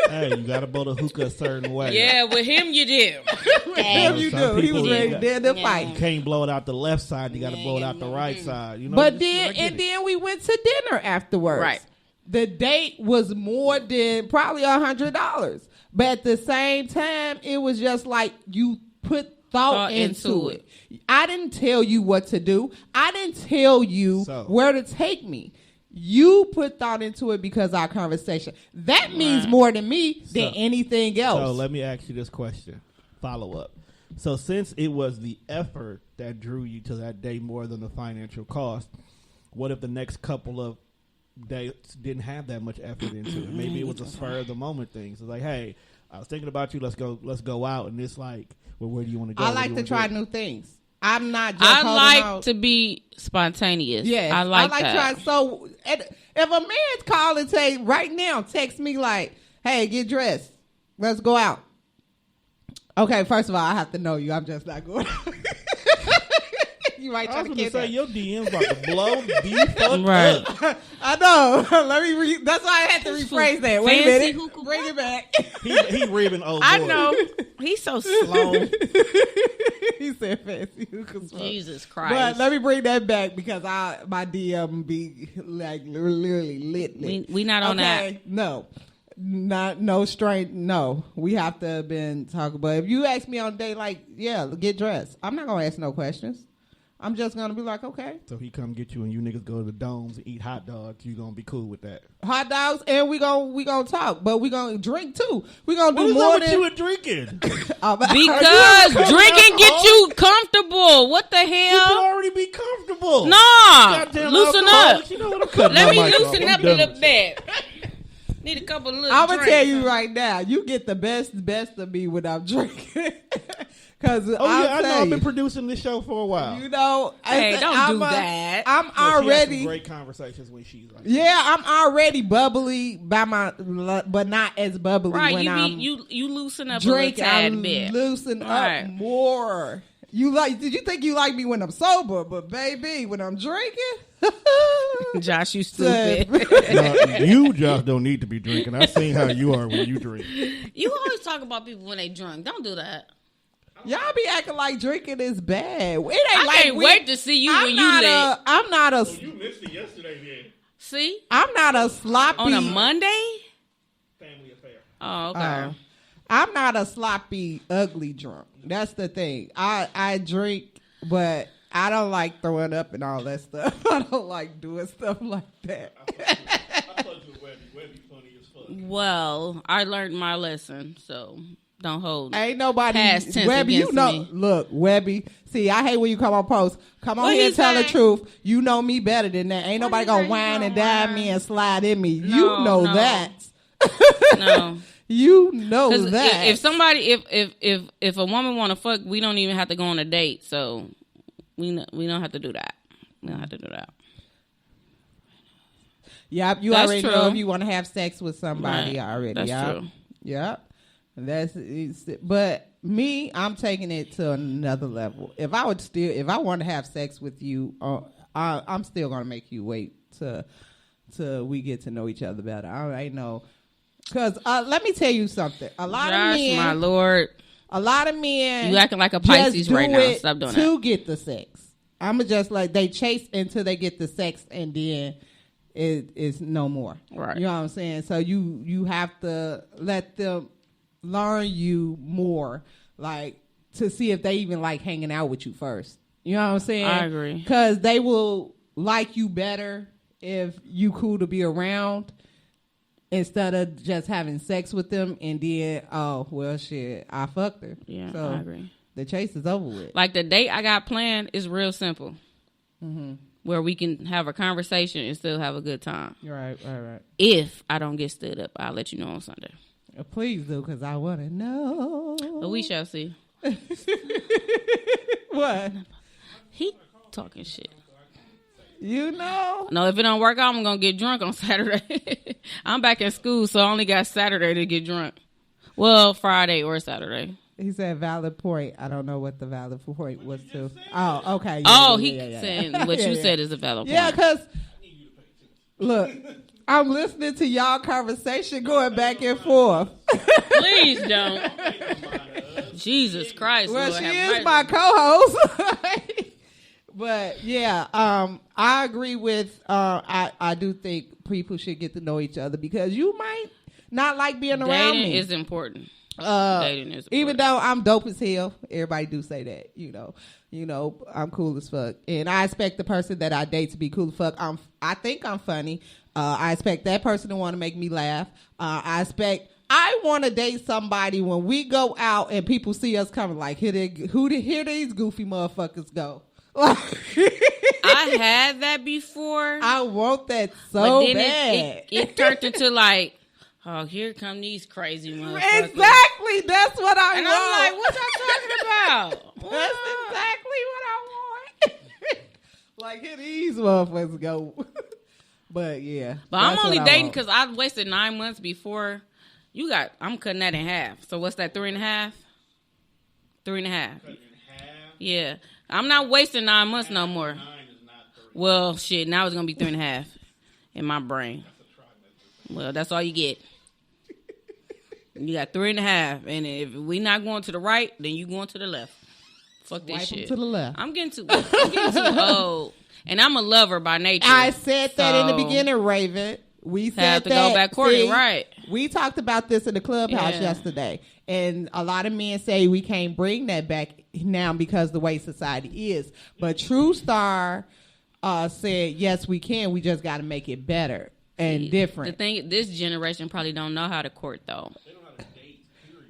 Hey, you gotta blow the hookah a certain way. Yeah, with him you do. Him you Some do. He was people- ready to dead to You fight. can't blow it out the left side. You got to blow it out the right side. You know. But I then, get and it. then we went to dinner afterwards. Right. The date was more than probably $100, but at the same time, it was just like you put thought into it. I didn't tell you what to do. I didn't tell you where to take me. You put thought into it because our conversation. That means more to me than anything else. So let me ask you this question. Follow up. So since it was the effort that drew you to that day more than the financial cost, what if the next couple of dates didn't have that much effort into it? Maybe it was a spur of the moment thing. So like, hey, I was thinking about you. Let's go out. And it's like, well, where do you want to go? I What do like you to wanna try do? new things. I'm not just I holding like out. to be spontaneous. Yeah, I like that. trying. So if a man call and say right now, text me like, "Hey, get dressed, let's go out." Okay, first of all, I have to know you. I'm just not going. You might I try was to going to get say, that. your DM's about to blow the fuck Right. up. I know. Let me. That's why I had to rephrase that. Wait a Fancy minute. hookah Bring it back. He ribbing old boy. I know. He's so slow. He said fancy hookah smoke. Jesus Christ. But let me bring that back because my DM be like literally lit. We not on that. No. No strength. No, we have to have been talking. But if you ask me on a date, like, yeah, get dressed. I'm not gonna ask no questions. I'm just gonna be like, okay, So he come get you and you niggas go to the domes and eat hot dogs. You gonna be cool with that? hot dogs, and we gonna talk, but we gonna drink too. We gonna What do is more up with than you and drinking? Because drinking get you comfortable. What the You can hell? already be comfortable. Nah. Goddamn Loosen alcoholics. up. You know what? I'm cutting Let my me mic off. loosen I'm up a done little with bit. Need a couple of little I'm gonna drinks. tell you right now, you get the best of me when I'm drinking. Because Oh yeah, I know. I've been producing this show for a while. you know, Hey, don't do I'm that. I'm No, she has some already. great conversations when she's like, Yeah, I'm already bubbly but not as bubbly Right, when I'm you loosen up drinking. a little I tad bit. loosen Right. up more. Did you think you like me when I'm sober? But baby, when I'm drinking, Josh, you stupid. no, you just don't need to be drinking. I've seen how you are when you drink. You always talk about people when they drunk. Don't do that. y'all be acting like drinking is bad. It ain't I like can't wait to see you when you lit. I'm not a. You missed it yesterday, then. See? I'm not a sloppy. On a Monday? Family affair. Oh, okay. I'm not a sloppy, ugly drunk. That's the thing. I drink, but I don't like throwing up and all that stuff. I don't like doing stuff like that. I fucked with Webby. Webby funny as fuck. Well, I learned my lesson, so don't hold. Ain't nobody. Past tense Webby, you against know. me. Look, Webby. See, I hate when you come on post. Come on What here he and tell the say? truth. You know me better than that. Ain't What nobody he gonna say? whine He and gonna dime whine. me and slide in me. No, you know no. that. No. You know 'Cause that. if somebody, if a woman want to fuck, we don't even have to go on a date. So we don't have to do that. We don't have to do that. Yep, you That's already true. know if you want to have sex with somebody Right. already. That's Yep. true. Yep. But me, I'm taking it to another level. If I want to have sex with you, I'm still gonna make you wait till we get to know each other better. I know, because let me tell you something. A lot of Josh, men, my lord, a lot of men, you acting like a just Pisces do right now. it Stop doing to that. get the sex. I'm just like they chase until they get the sex, and then it's no more. Right. You know what I'm saying? So you have to let them learn you more, like to see if they even like hanging out with you first. You know what I'm saying? I agree. Because they will like you better if you cool to be around instead of just having sex with them and then, oh, well, shit, I fucked her. Yeah, So I agree. the chase is over with. Like the date I got planned is real simple. Where we can have a conversation and still have a good time. Right. If I don't get stood up, I'll let you know on Sunday. Please do, because I want to know. But we shall see. What? He talking shit. You know? No, if it don't work out, I'm going to get drunk on Saturday. I'm back in school, so I only got Saturday to get drunk. Well, Friday or Saturday. He said valid point. I don't know what the valid point was to. Oh, okay. Saying what you said is a valid point. Yeah, because, look, I'm listening to y'all conversation going back and forth. Please don't. Jesus Christ. Well, Lord, she have is mercy. my co-host. But, yeah, I agree with, I do think people should get to know each other because you might not like being around Dating me. is important. Dating is even important. though I'm dope as hell, everybody do say that. You know, I'm cool as fuck, and I expect the person that I date to be cool as fuck. I think I'm funny. I expect that person to want to make me laugh. I want to date somebody when we go out and people see us coming. Like, here these goofy motherfuckers go. I had that before. I want that but so then bad. it turned into like, oh, here come these crazy motherfuckers. Exactly, that's what I And want. I'm like, what y'all talking about? That's exactly what I want. Like, here these motherfuckers go. But yeah. But I'm that's only what I dating want. because I wasted 9 months before. I'm cutting that in half. So what's that, 3.5? 3.5. Yeah. I'm not wasting 9 months no more. Well, shit, now it's going to be 3.5 in my brain. Well, that's all you get. You got 3.5. And if we not going to the right, then you going to the left. Fuck this Wipe 'em shit. to the left. I'm getting too old. And I'm a lover by nature. I said that in the So, beginning, Raven. We said have to that. go back courting, See, right. We talked about this in the clubhouse Yeah. yesterday. And a lot of men say we can't bring that back now because the way society is. But True Star said, yes, we can. We just got to make it better and different. The thing, this generation probably don't know how to court, though.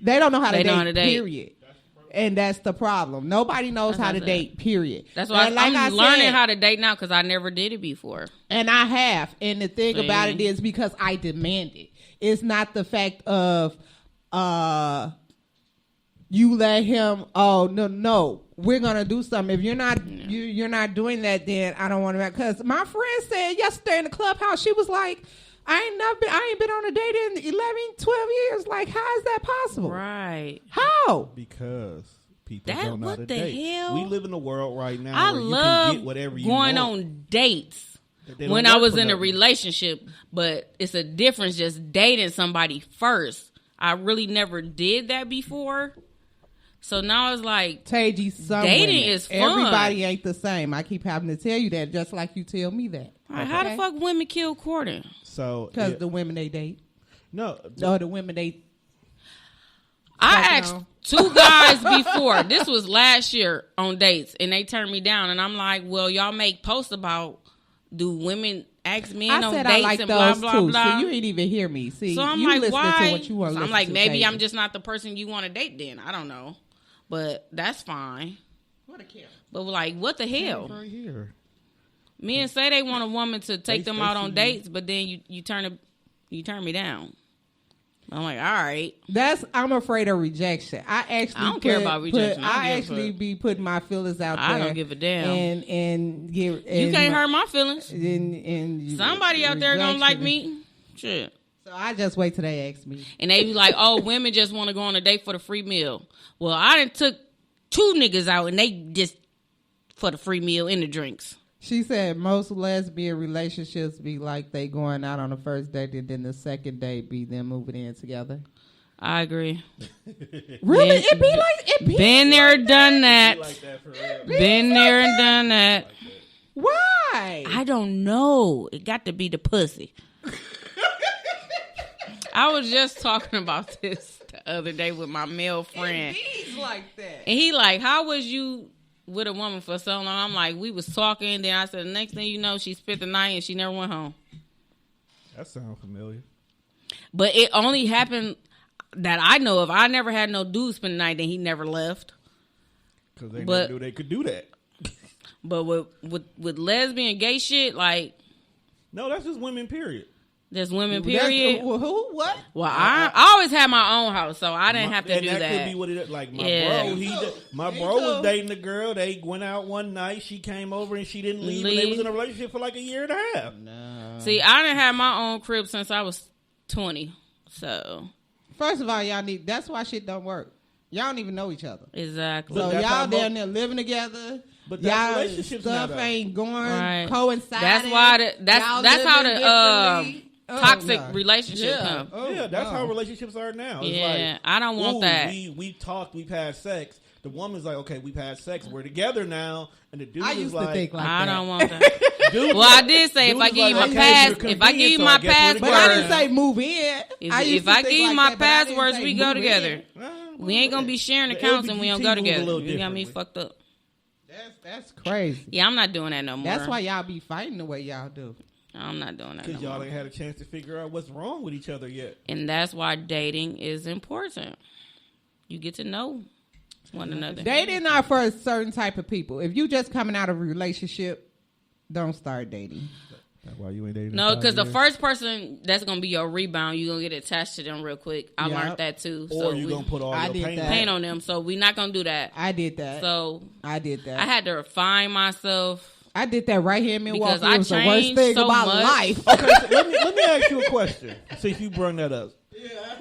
They don't know how to They date, don't know how to date. period. And that's the problem. Nobody knows That's how what to I said. date, period. That's why And I'm learning how to date now because I never did it before. And I have. And the thing See? about it is because I demand it. It's not the fact of you let him, oh, no, we're going to do something. If you're not you're not doing that, then I don't want to. Because my friend said yesterday in the clubhouse, she was like, I ain't been on a date in 11, 12 years. Like, how is that possible? Right. How? Because people That- don't know how what to the date. hell? We live in a world right now I where you love can get whatever you going want. on dates They don't when I work was for in a nothing. relationship, but it's a difference just dating somebody first. I really never did that before. So now it's like, Taji, some Dating women. is fun. Everybody ain't the same. I keep having to tell you that, just like you tell me that. how the fuck women kill courting? So Because yeah, the women they date, no, or the women they. I Fucking asked on. 2 guys before. This was last year on dates, and they turned me down. And I'm like, well, y'all make posts about, do women ask men I on said dates I like and those blah, blah, too. blah. So you ain't even hear me. See, So I'm you like, listening why? to what you want So to I'm like, to, maybe Taji. I'm just not the person you want to date then. I don't know. But that's fine. What a kid. But like, what the hell? right here. Men say they want a woman to take They- them they out see on you. dates, but then you turn me down. I'm like, all right. I'm afraid of rejection. I don't care about rejection. I actually be putting my feelings out there. I don't give a damn. And you can't hurt my feelings. And somebody out there gonna like me. Shit. So I just wait till they ask me. And they be like, oh, women just want to go on a date for the free meal. Well, I done took 2 niggas out and they just for the free meal and the drinks. She said most lesbian relationships be like they going out on the first date and then the second date be them moving in together. I agree. Really? It be been there, done that. Like that for real. Been there and done that. Why? I don't know. It got to be the pussy. I was just talking about this the other day with my male friend. It be like that. And he like, how was you with a woman for so long? I'm like, we was talking. Then I said, the next thing you know, she spent the night and she never went home. That sounds familiar. But it only happened that I know of. I never had no dude spend the night and he never left. Because they never knew they could do that. But with lesbian gay shit, like... No, that's just women, period. There's women, period. Who? What? Well, I always had my own house, so I didn't have to do that. That could be what it is. Like, my Me bro was too. dating a girl. They went out one night. She came over and she didn't leave. And they was in a relationship for like a year and a half. No. See, I didn't have my own crib since I was 20, so... First of all, y'all need... That's why shit don't work. Y'all don't even know each other. Exactly. So that's y'all how down there living together. But that's y'all relationships stuff now, though. ain't going Right. coinciding. That's why that's how the differently. toxic no. relationship come. Yeah, that's how relationships are now. It's Yeah, like, I don't want that. We talked, we've had sex. The woman's like, okay, we've had sex. We're together now. And the dude I is used like, to think like I that. don't want that. dude, Well, I did say if dude I is give you like, my okay, pass, you're if I give convenient, you so my I guess we're But I didn't password, say move in. if I give you my passwords, we go together. well, We ain't gonna be sharing the accounts and we don't go LGBT move a together. little You got me differently. fucked up. That's crazy. Yeah, I'm not doing that no more. That's why y'all be fighting the way y'all do. I'm not doing that no Because y'all more. ain't had a chance to figure out what's wrong with each other yet. And that's why dating is important. You get to know one another. Dating are for a certain type of people. If you just coming out of a relationship, don't start dating. That's why you ain't dating. No, because the first person that's gonna be your rebound, you gonna get attached to them real quick. I Yep. learned that too. Or So you we gonna put all I your did pain that. paint on them. So we're not gonna do that. I did that. So I did that. I had to refine myself. I did that right here in Milwaukee. Because I It was the worst changed thing so about much. life. Okay, so let me ask you a question. Since you brought that up.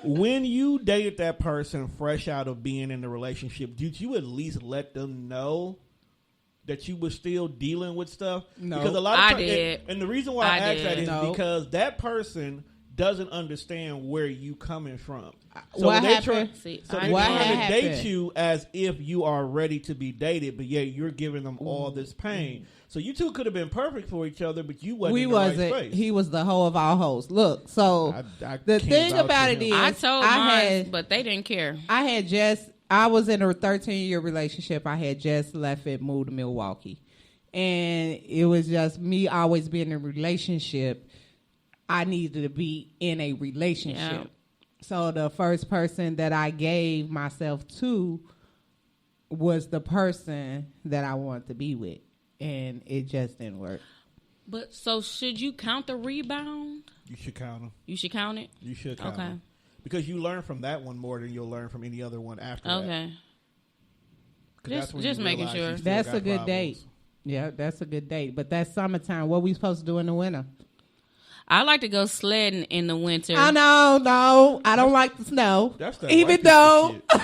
When you dated that person fresh out of being in the relationship, did you at least let them know that you were still dealing with stuff? No. Because a lot of I times, did. and the reason why I asked did. that is No. because that person doesn't understand where you coming from. So What they're happened? See, So I they're What did. trying to date happened? you as if you are ready to be dated, but yet you're giving them all this pain. So you two could have been perfect for each other, but you wasn't We in the wasn't. right space. He was the hoe of our hoes. Look, so I the can't thing vouch about for it him. is, I told I mine, had- but they didn't care. I was in a 13-year relationship. I had just left it, moved to Milwaukee. And it was just me always being in a relationship. I needed to be in a relationship. Yeah. So the first person that I gave myself to was the person that I wanted to be with. And it just didn't work. But so should you count the rebound? You should count them. You should count it. You should count Okay. them. Because you learn from that one more than you'll learn from any other one after that. Okay. 'Cause Just- that's when just you making realize sure. you still That's got a good problems. date. Yeah, that's a good date. But that's summertime. What we supposed to do in the winter? I like to go sledding in the winter. I know, no, I don't like the snow. That's that Even white though, people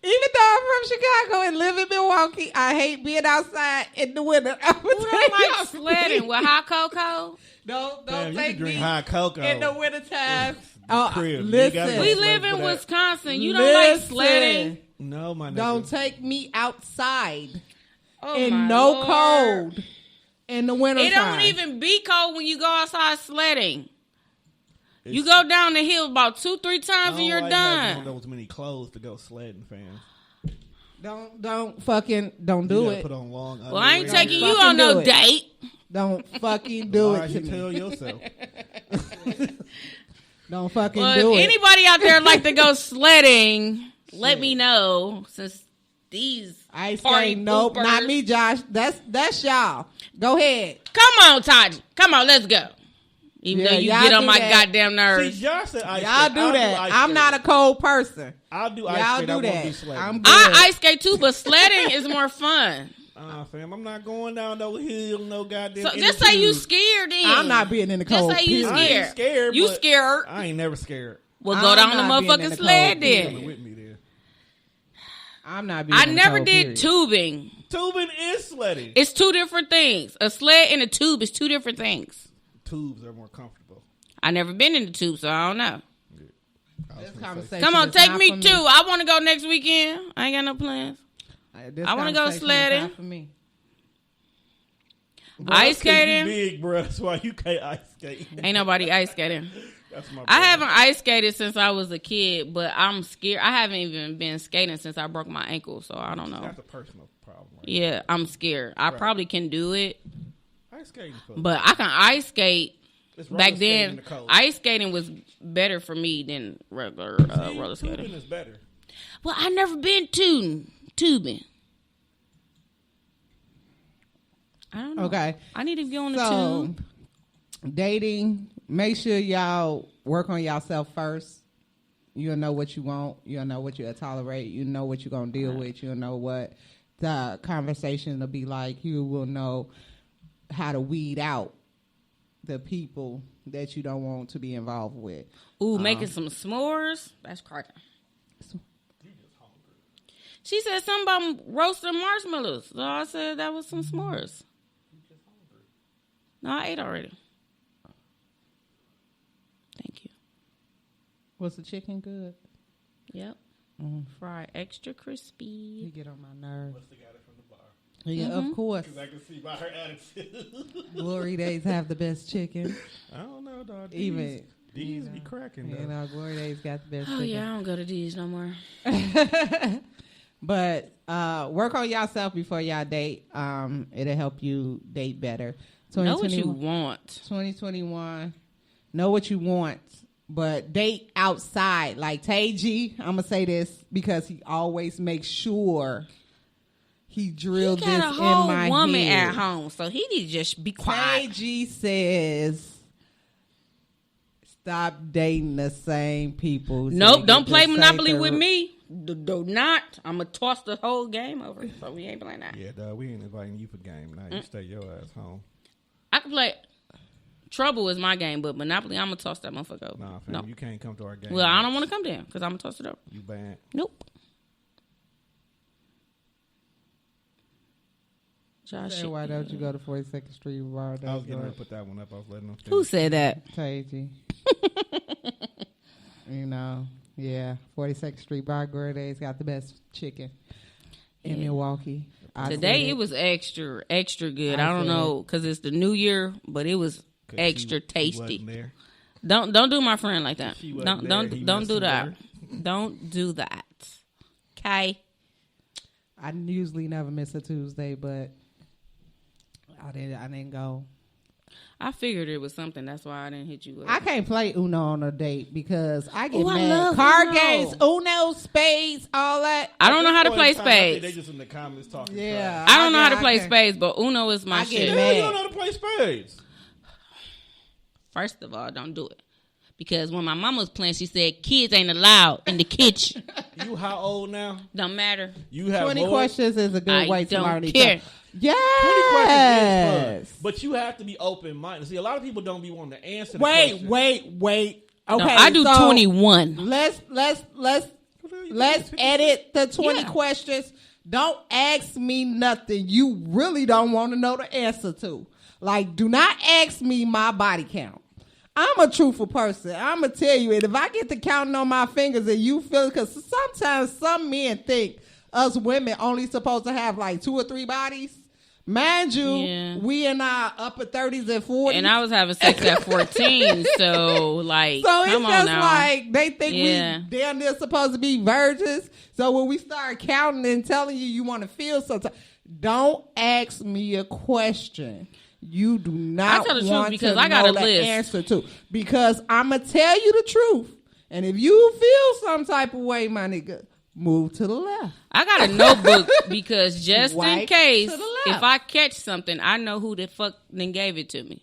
even though I'm from Chicago and live in Milwaukee, I hate being outside in the winter. Who don't like sledding with hot cocoa? Don't Damn, you take can drink me hot cocoa. in the wintertime. Crib. You Listen, gotta We go live for in that. Wisconsin. You don't like sledding? No, my nigga. Don't take me outside Oh in my no Lord. cold in the wintertime. It don't even be cold when you go outside sledding. You go down the hill about 2-3 I times don't and you're like done. having those many clothes to go sledding, fam. Don't You do gotta it. put on long Well, I ain't underwear. taking you fucking on no do it. date. Don't fucking do Why it to you me. tell yourself? Don't fucking Well, do if it. anybody out there like to go sledding, let me know. Since these I party say nope, poopers- not me, Josh. That's y'all. Go ahead. Come on, Taji. Come on, let's go. Even Yeah, though you y'all get on do my that. goddamn nerves. See, y'all said ice Y'all skate. do I'll that. ice I'm not a skating. cold person. I'll do ice Y'all skate. do I won't that. do sledding. I'm good. I ice skate too, but sledding is more fun. Fam, I'm not going down no hill, no goddamn. So just say you intertube. scared then. I'm not being in the cold. Just say you period. I ain't scared. scared. You but scared. I ain't never scared. Well, go I'm down the not being in motherfucking the sled cold, then. Coming with me there. I'm not being I in the never cold, did period. tubing. Tubing is sledding. It's two different things. A sled and a tube is two different things. Tubes are more comfortable. I never been in the tube, so I don't know. This conversation Come on, is take not me for too. I want to go next weekend. I ain't got no plans. This I wanna go conversation is sledding. not for me. Ice skating. You big, bro. That's why you can't ice skate. Ain't nobody ice skating. That's my. I brother. haven't ice skated since I was a kid, but I'm scared. I haven't even been skating since I broke my ankle, so I don't know. That's a personal problem. Right? Yeah, I'm scared. I probably can do it, Ice skating, but I can ice skate. It's roller Back skating in then, the cold. ice skating was better for me than regular roller skating. Tubing is better. Well, I never been tubing. I don't know. Okay. I need to go on the So, tube. dating, make sure y'all work on yourself first. You'll know what you want. You'll know what you'll tolerate. You know what you're going to deal with. You'll know what the conversation will be like. You will know how to weed out the people that you don't want to be involved with. Ooh, making some s'mores. That's cracking. She said something about roasting marshmallows. So I said that was some s'mores. No, I ate already. Thank you. Was the chicken good? Yep. Fried extra crispy. You get on my nerves. Must have got it from the bar. Yeah, of course. I can see by her attitude. Glory Days have the best chicken. I don't know, dog. Even, These be cracking, though. you know, Glory Days got the best Oh, chicken. yeah, I don't go to these no more. But work on yourself before y'all date. It'll help you date better. Know what you want. 2021. Know what you want, but date outside. Like Tay G, I'm gonna say this because he always makes sure he drilled He this got a in whole my woman head. at home, so he need to just be Tay quiet. G says, "Stop dating the same people." so Nope, you don't get play the Monopoly same- with me. Do not. I'm going to toss the whole game over, so we ain't playing that. Yeah, dog. We ain't inviting you for game. Now you stay your ass home. I can play. Trouble is my game, but Monopoly, I'm going to toss that motherfucker over. Nah, fam, No. you can't come to our game. Well, I don't want to come down because I'm going to toss it over. You banned. Nope. Josh, Say, why don't you go to 42nd Street Bar? I was going to put that one up. I was letting them finish. who said that? Tay G. You know, yeah. 42nd Street Bar Glory Days got the best chicken in Yeah. Milwaukee. I Today said it was extra good. I I don't said know because it's the new year, but it was 'Cause extra she tasty. wasn't there. Don't do my friend like that. She wasn't Don't there. He don't do messing that. with Don't do that. Okay. I usually never miss a Tuesday, but I didn't go. I figured it was something. That's why I didn't hit you up. I can't play Uno on a date because I get Ooh, I mad. love Card Uno. games, Uno, spades, all that. I don't know how to This play point in time, I think spades. They just in the comments talking. Yeah. I don't know how to I play can't- spades, but Uno is my I get shit. mad. Hell, you don't know how to play spades. First of all, don't do it. Because when my mama was playing, she said kids ain't allowed in the kitchen. You how old now? Don't matter. You have 20 more? questions is a good I way to don't learn each care. other. 20 Yes. questions is fun, but you have to be open minded. See, a lot of people don't be wanting to answer. The Wait. question. Okay, No, I do so 21. Let's edit the 20 questions. Don't ask me nothing you really don't want to know the answer to. Like, do not ask me my body count. I'm a truthful person. I'm going to tell you it. If I get to counting on my fingers and you feel it, because sometimes some men think us women only supposed to have like 2 or 3 bodies. Mind you, Yeah. we in our upper 30s and 40s. And I was having sex at 14, so like, So it's come on just now. like they think Yeah. we damn near supposed to be virgins. So when we start counting and telling you want to feel something, don't ask me a question you do not I tell the truth want because to I got know a the list. answer to. Because I'm going to tell you the truth. And if you feel some type of way, my nigga, move to the left. I got a notebook because just in Wipe case, to the left. if I catch something, I know who the fuck then gave it to me.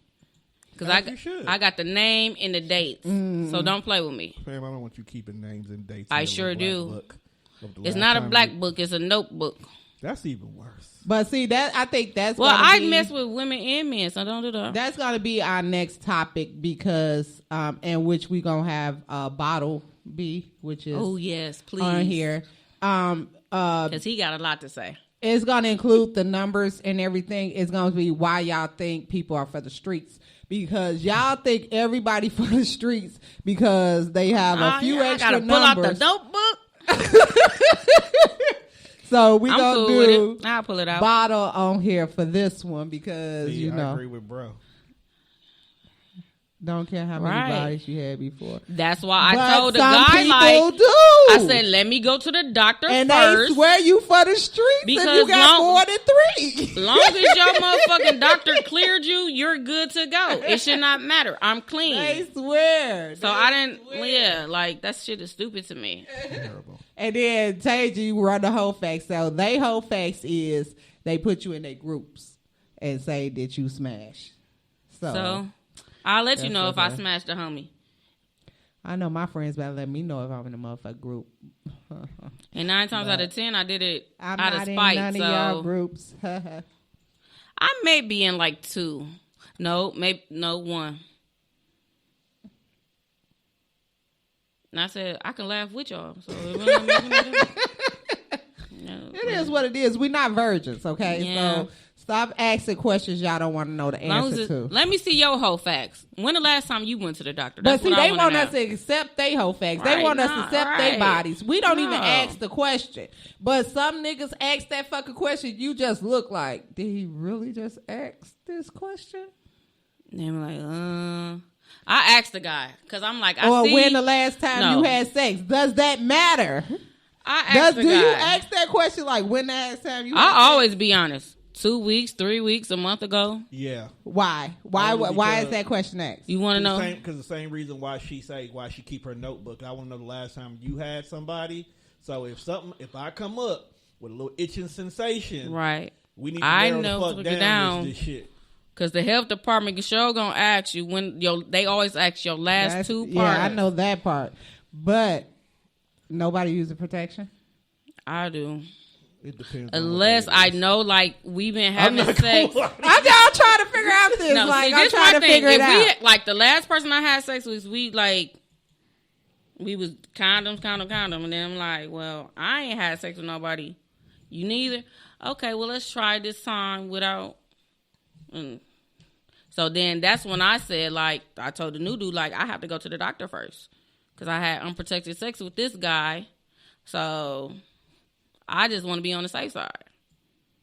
Because You should. I got the name and the dates. So don't play with me. Fam, I don't want you keeping names and dates. I in a sure little do. black book of the It's last not a time black you- book. It's a notebook. That's even worse. But see that I think that's Well, gonna I be, mess with women and men, so don't do that. that's gonna be our next topic because in which we gonna have Bottle B, which is Oh, yes, please. on here. Because he got a lot to say. It's gonna include the numbers and everything. It's gonna be why y'all think people are for the streets. Because y'all think everybody for the streets because they have a few extra I gotta pull out numbers. the notebook. So we I'm gonna cool do with it. I'll pull it out. Bottle on here for this one because See, you I know agree with bro. don't care how many Right. bodies you had before. That's why I But told the some guy, people like, do. I said, let me go to the doctor and first. they swear you for the streets Because if you got long- more than 3. Long as your motherfucking doctor cleared you, you're good to go. It should not matter. I'm clean. They swear. So I didn't, yeah, like, that shit is stupid to me. Terrible. And then Tage, you run the whole facts. So they whole facts is they put you in their groups and say that you smash. So I'll let you That's know if I okay. smash the homie. I know my friends better let me know if I'm in a motherfucking group. And 9 times out of 10, I did it I'm out not of in spite. none So of y'all groups. I may be in like 2. No, maybe no 1. And I said I can laugh with y'all. So it really don't make any difference. No. It is what it is. We're not virgins, okay? Yeah. So stop asking questions y'all don't want to know the Long as answer it- to. let me see your whole facts. When the last time you went to the doctor? But That's see, what I they wanna want know. us to accept their whole facts. They Right, want us to nah, accept their right. bodies. We don't even No. ask the question. But some niggas ask that fucking question. You just look like, did he really just ask this question? And I'm like, I asked the guy because I'm like, I or see. when the last time No. you had sex? Does that matter? I asked the Do guy. you ask that question like when the last time you? Had I sex? always be honest. 2 weeks, 3 weeks, a month ago. Yeah. Why? Why? Only Why is because- that question asked? You want to know? Because the same reason why she keep her notebook. I want to know the last time you had somebody. So if I come up with a little itching sensation, Right. we need to I narrow know the to fuck get down down. this shit. Because the health department sure gonna ask you when they always ask your last 2 parts. Yeah, I know that part. But nobody uses protection. I do. It depends. Unless I know, like, we've been having sex. I'm just trying to figure out this. No, like see, I'm this trying my to thing. figure it If out. we, like, the last person I had sex with, we was condom, and then I'm like, well, I ain't had sex with nobody. You neither? Okay, well, let's try this time without. So then that's when I said, like, I told the new dude, like, I have to go to the doctor first. Because I had unprotected sex with this guy. So I just want to be on the safe side.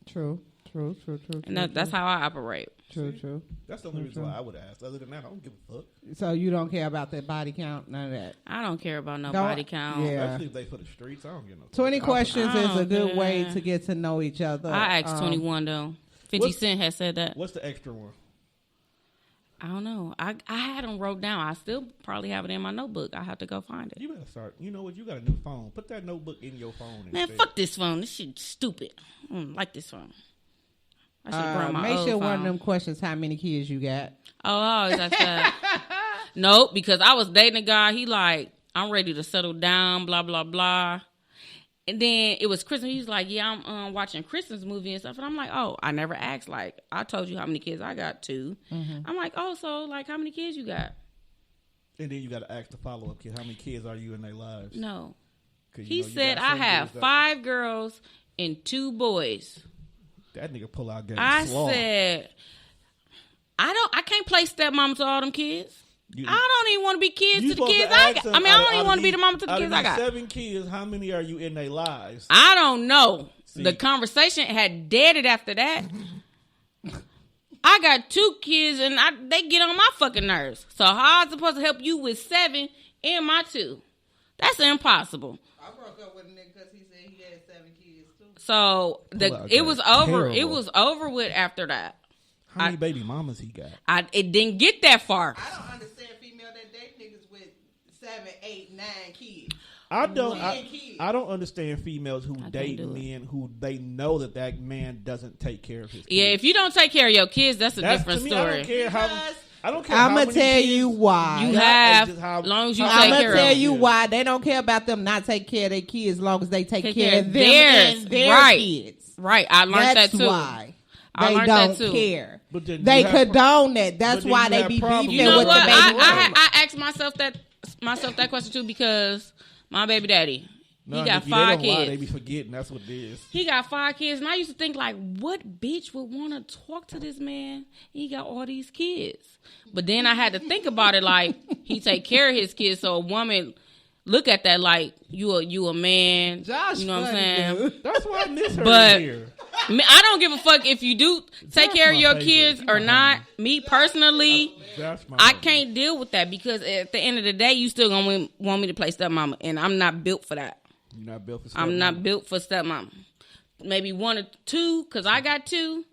True. And that's how I operate. True. That's the only reason why I would ask. Other than that, I don't give a fuck. So you don't care about that body count, none of that. I don't care about no Don't- body count. yeah. Especially if they for the streets, I don't get no. 20 questions is a good way man. to get to know each other. I asked 21 though. 50 what's- Cent has said that. What's the extra one? I don't know. I had them wrote down. I still probably have it in my notebook. I have to go find it. You better start. You know what? You got a new phone. Put that notebook in your phone. Man, fuck this phone. This shit stupid. I don't like this phone. I should bring my make old sure phone. one of them questions how many kids you got. Oh, I always ask that. Nope, because I was dating a guy. He like, I'm ready to settle down, blah, blah, blah. And then it was Christmas. He was like, yeah, I'm watching Christmas movie and stuff. And I'm like, oh, I never asked. Like, I told you how many kids I got, 2. Mm-hmm. I'm like, oh, so, like, how many kids you got? And then you got to ask the follow up kid, how many kids are you in their lives? No. 'Cause He you know, you said, got I some have dudes that- 5 girls and 2 boys. That nigga pull out game. I slaw. said, I can't play stepmom to all them kids. You- I don't even want to be kids You to the supposed kids to I ask got. them, I mean, I out don't of even want to be these- the mama to the out of kids I these got. 7 kids, how many are you in their lives? I don't know. See. The conversation had deaded after that. I got 2 kids and they get on my fucking nerves. So how am I supposed to help you with 7 and my 2? That's impossible. I broke up with a nigga because he said he had 7 kids too. So out it was that. over. It Terrible. was over with after that. How many baby mamas he got? It didn't get that far. I don't understand female that date niggas with 7, 8, 9 kids. I don't. kids. I don't understand females who can't date do it. men who they know that man doesn't take care of his kids. Yeah, if you don't take care of your kids, that's a That's different to me. story. I don't care how. Because I don't care. I'm how gonna many tell kids you why. You got, have, it's just how- as long as you how- take I'm care gonna of tell them. you why they don't care about them not taking care of their kids as long as they take care of them theirs. and their Right. kids. Right, I learned That's that too. why I they learned that don't too. care. But then They you have condone that. That's but then why you they have be problems beefing You know with what? the baby mama. I asked myself that question too because my baby daddy, No, he got Nikki, 5 they don't lie. kids. They be forgetting. That's what it is. He got 5 kids, and I used to think like, what bitch would want to talk to this man? He got all these kids, but then I had to think about it like he take care of his kids, so a woman look at that like you a man. Josh, you know what I'm funny, saying? dude. That's why I miss her But- here. I don't give a fuck if you do take Josh care of my your favorite. kids or not. Me personally, That's my I homie. can't deal with that because at the end of the day, you still gonna want me to play stepmama, and I'm not built for that. You're not built for. I'm not stepmama. built for stepmama. Maybe 1 or 2, because I got 2.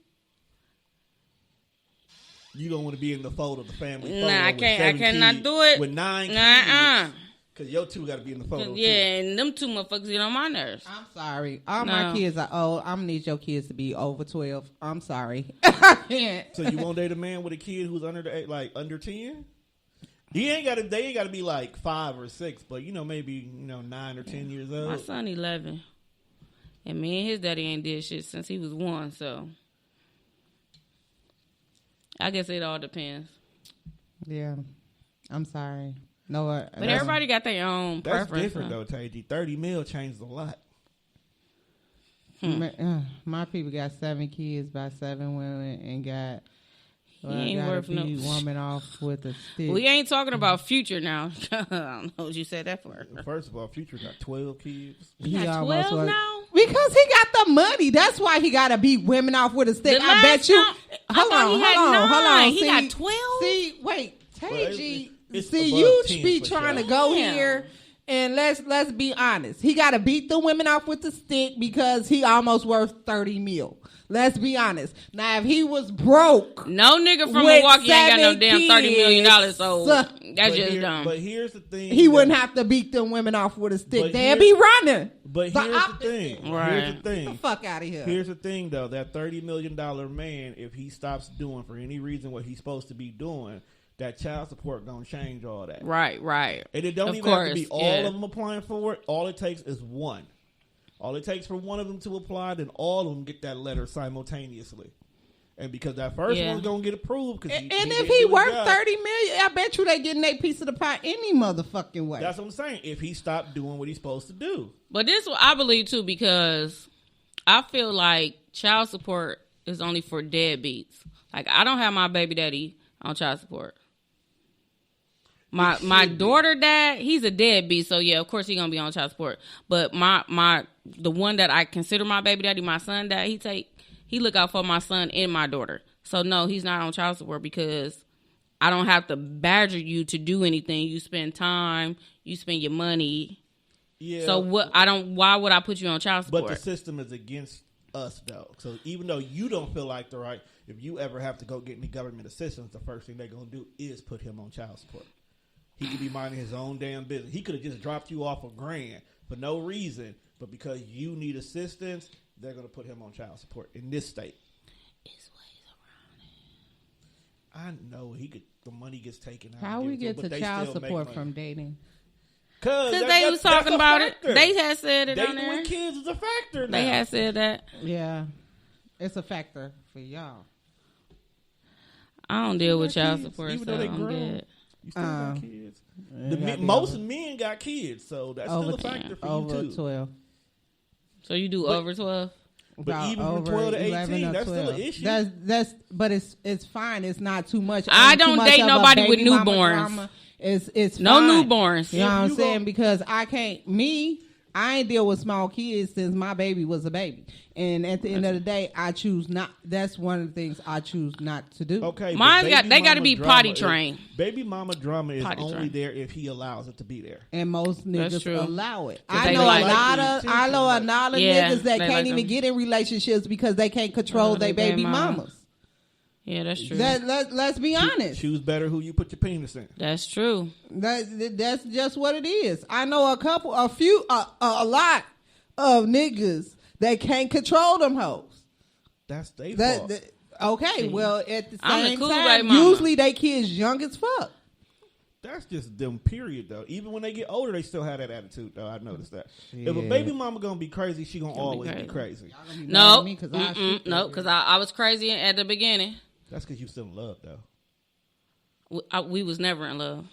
You don't want to be in the fold of the family. Nah, photo I with can't. I 7 cannot kids, do it. with 9 Nuh-uh. kids. Because your 2 got to be in the photo. Yeah, too. and them 2 motherfuckers get on my nerves. I'm sorry. All No. my kids are old. I'm gonna need your kids to be over 12. I'm sorry. I can't. So you won't date a man with a kid who's under the like under 10? He ain't got to. They ain't got to be like 5 or 6, but maybe 9 or 10 years old. My son 11, and me and his daddy ain't did shit since he was 1. So I guess it all depends. Yeah. I'm sorry. No, But everybody got their own That's preference. different though, Tay. 30 mil changes a lot. My people got 7 kids by 7 women and got. ain't gotta worth no- be woman off with a stick. We ain't talking about Future now. I don't know what you said that for. First of all, Future got 12 kids. He got almost 12 was- now? Because he got the money. That's why he got to beat women off with a stick. The I bet last you. count- I thought he had 9. He got 12? See, wait, Well, Tay it's see, above you 10 be for trying sure. to go Damn. here, and let's be honest. He got to beat the women off with the stick because he almost worth 30 mil. Let's be honest. Now, if he was broke, No nigga from with Milwaukee ain't got no 7 damn $30 million, kids, so suck. that's just dumb. But here's the thing. he wouldn't that- have to beat them women off with a stick. But They'd be running. But The here's the opposite. thing. Right. Here's the Get the thing. fuck out of here. Here's the thing, though. That $30 million man, if he stops doing for any reason what he's supposed to be doing, that child support gonna change all that. Right. And it don't Of even have to be course, all yeah. of them applying for it. All it takes is one. All it takes for one of them to apply, then all of them get that letter simultaneously. And because that first Yeah. one's gonna get approved, because And if he worth 30 million, I bet you they getting their piece of the pie any motherfucking way. that's what I'm saying. If he stopped doing what he's supposed to do, But this what I believe too, because I feel like child support is only for deadbeats. Like I don't have my baby daddy on child support. My daughter dad, he's a deadbeat, so yeah, of course he's gonna be on child support. But the one that I consider my baby daddy, my son dad, he look out for my son and my daughter. So no, he's not on child support because I don't have to badger you to do anything. You spend time, you spend your money. yeah. So what? Why would I put you on child support? But the system is against us, though. So even though you don't feel like the right, if you ever have to go get any government assistance, the first thing they're gonna do is put him on child support. He could be minding his own damn business. He could have just dropped you off $1,000 for no reason, but because you need assistance, they're gonna put him on child support in this state. It's ways around it. I know he could. The money gets taken out. How and we given get him, to but they child still make support money. from dating? Because They was talking about it. They had said it on Dating there. with kids is a factor now. They had said that. Yeah, it's a factor for y'all. I don't deal with got child kids, support, even so though they I'm grown. good. You still got kids. gotta be Most over- men got kids, so that's over still a factor for over you too. 12. So you do over 12? But even from over 12 to 11 18, or that's still 12. an issue. That's but it's fine. It's not too much. I Ain't too don't much date of a nobody with baby mama newborns. drama. It's No fine. newborns. You know what If I'm you saying? go- Because I ain't deal with small kids since my baby was a baby. And at the end of the day, I choose not. That's one of the things I choose not to do. Okay, but Mine's baby they got to mama be drama potty is- trained. Baby mama drama is Potty only trained. there if he allows it to be there. And most That's niggas true. allow it. 'Cause I they know like a the lot of Yeah, niggas that they can't like even them. get in relationships because they can't control Oh, their they baby mama. mamas. Yeah, that's true. Let's be honest. Choose better who you put your penis in. That's true. That's just what it is. I know a lot of niggas that can't control them hoes. That's their That, fault. that Okay, well, at the I'm the same Kool-Aid time, mama. usually they kids young as fuck. That's just them, period, though. Even when they get older, they still have that attitude, though. I noticed that. If a Shit. baby mama gonna be crazy, she gonna be always crazy. be crazy. No, No, because I was crazy at the beginning. That's because you still in love, though. We was never in love.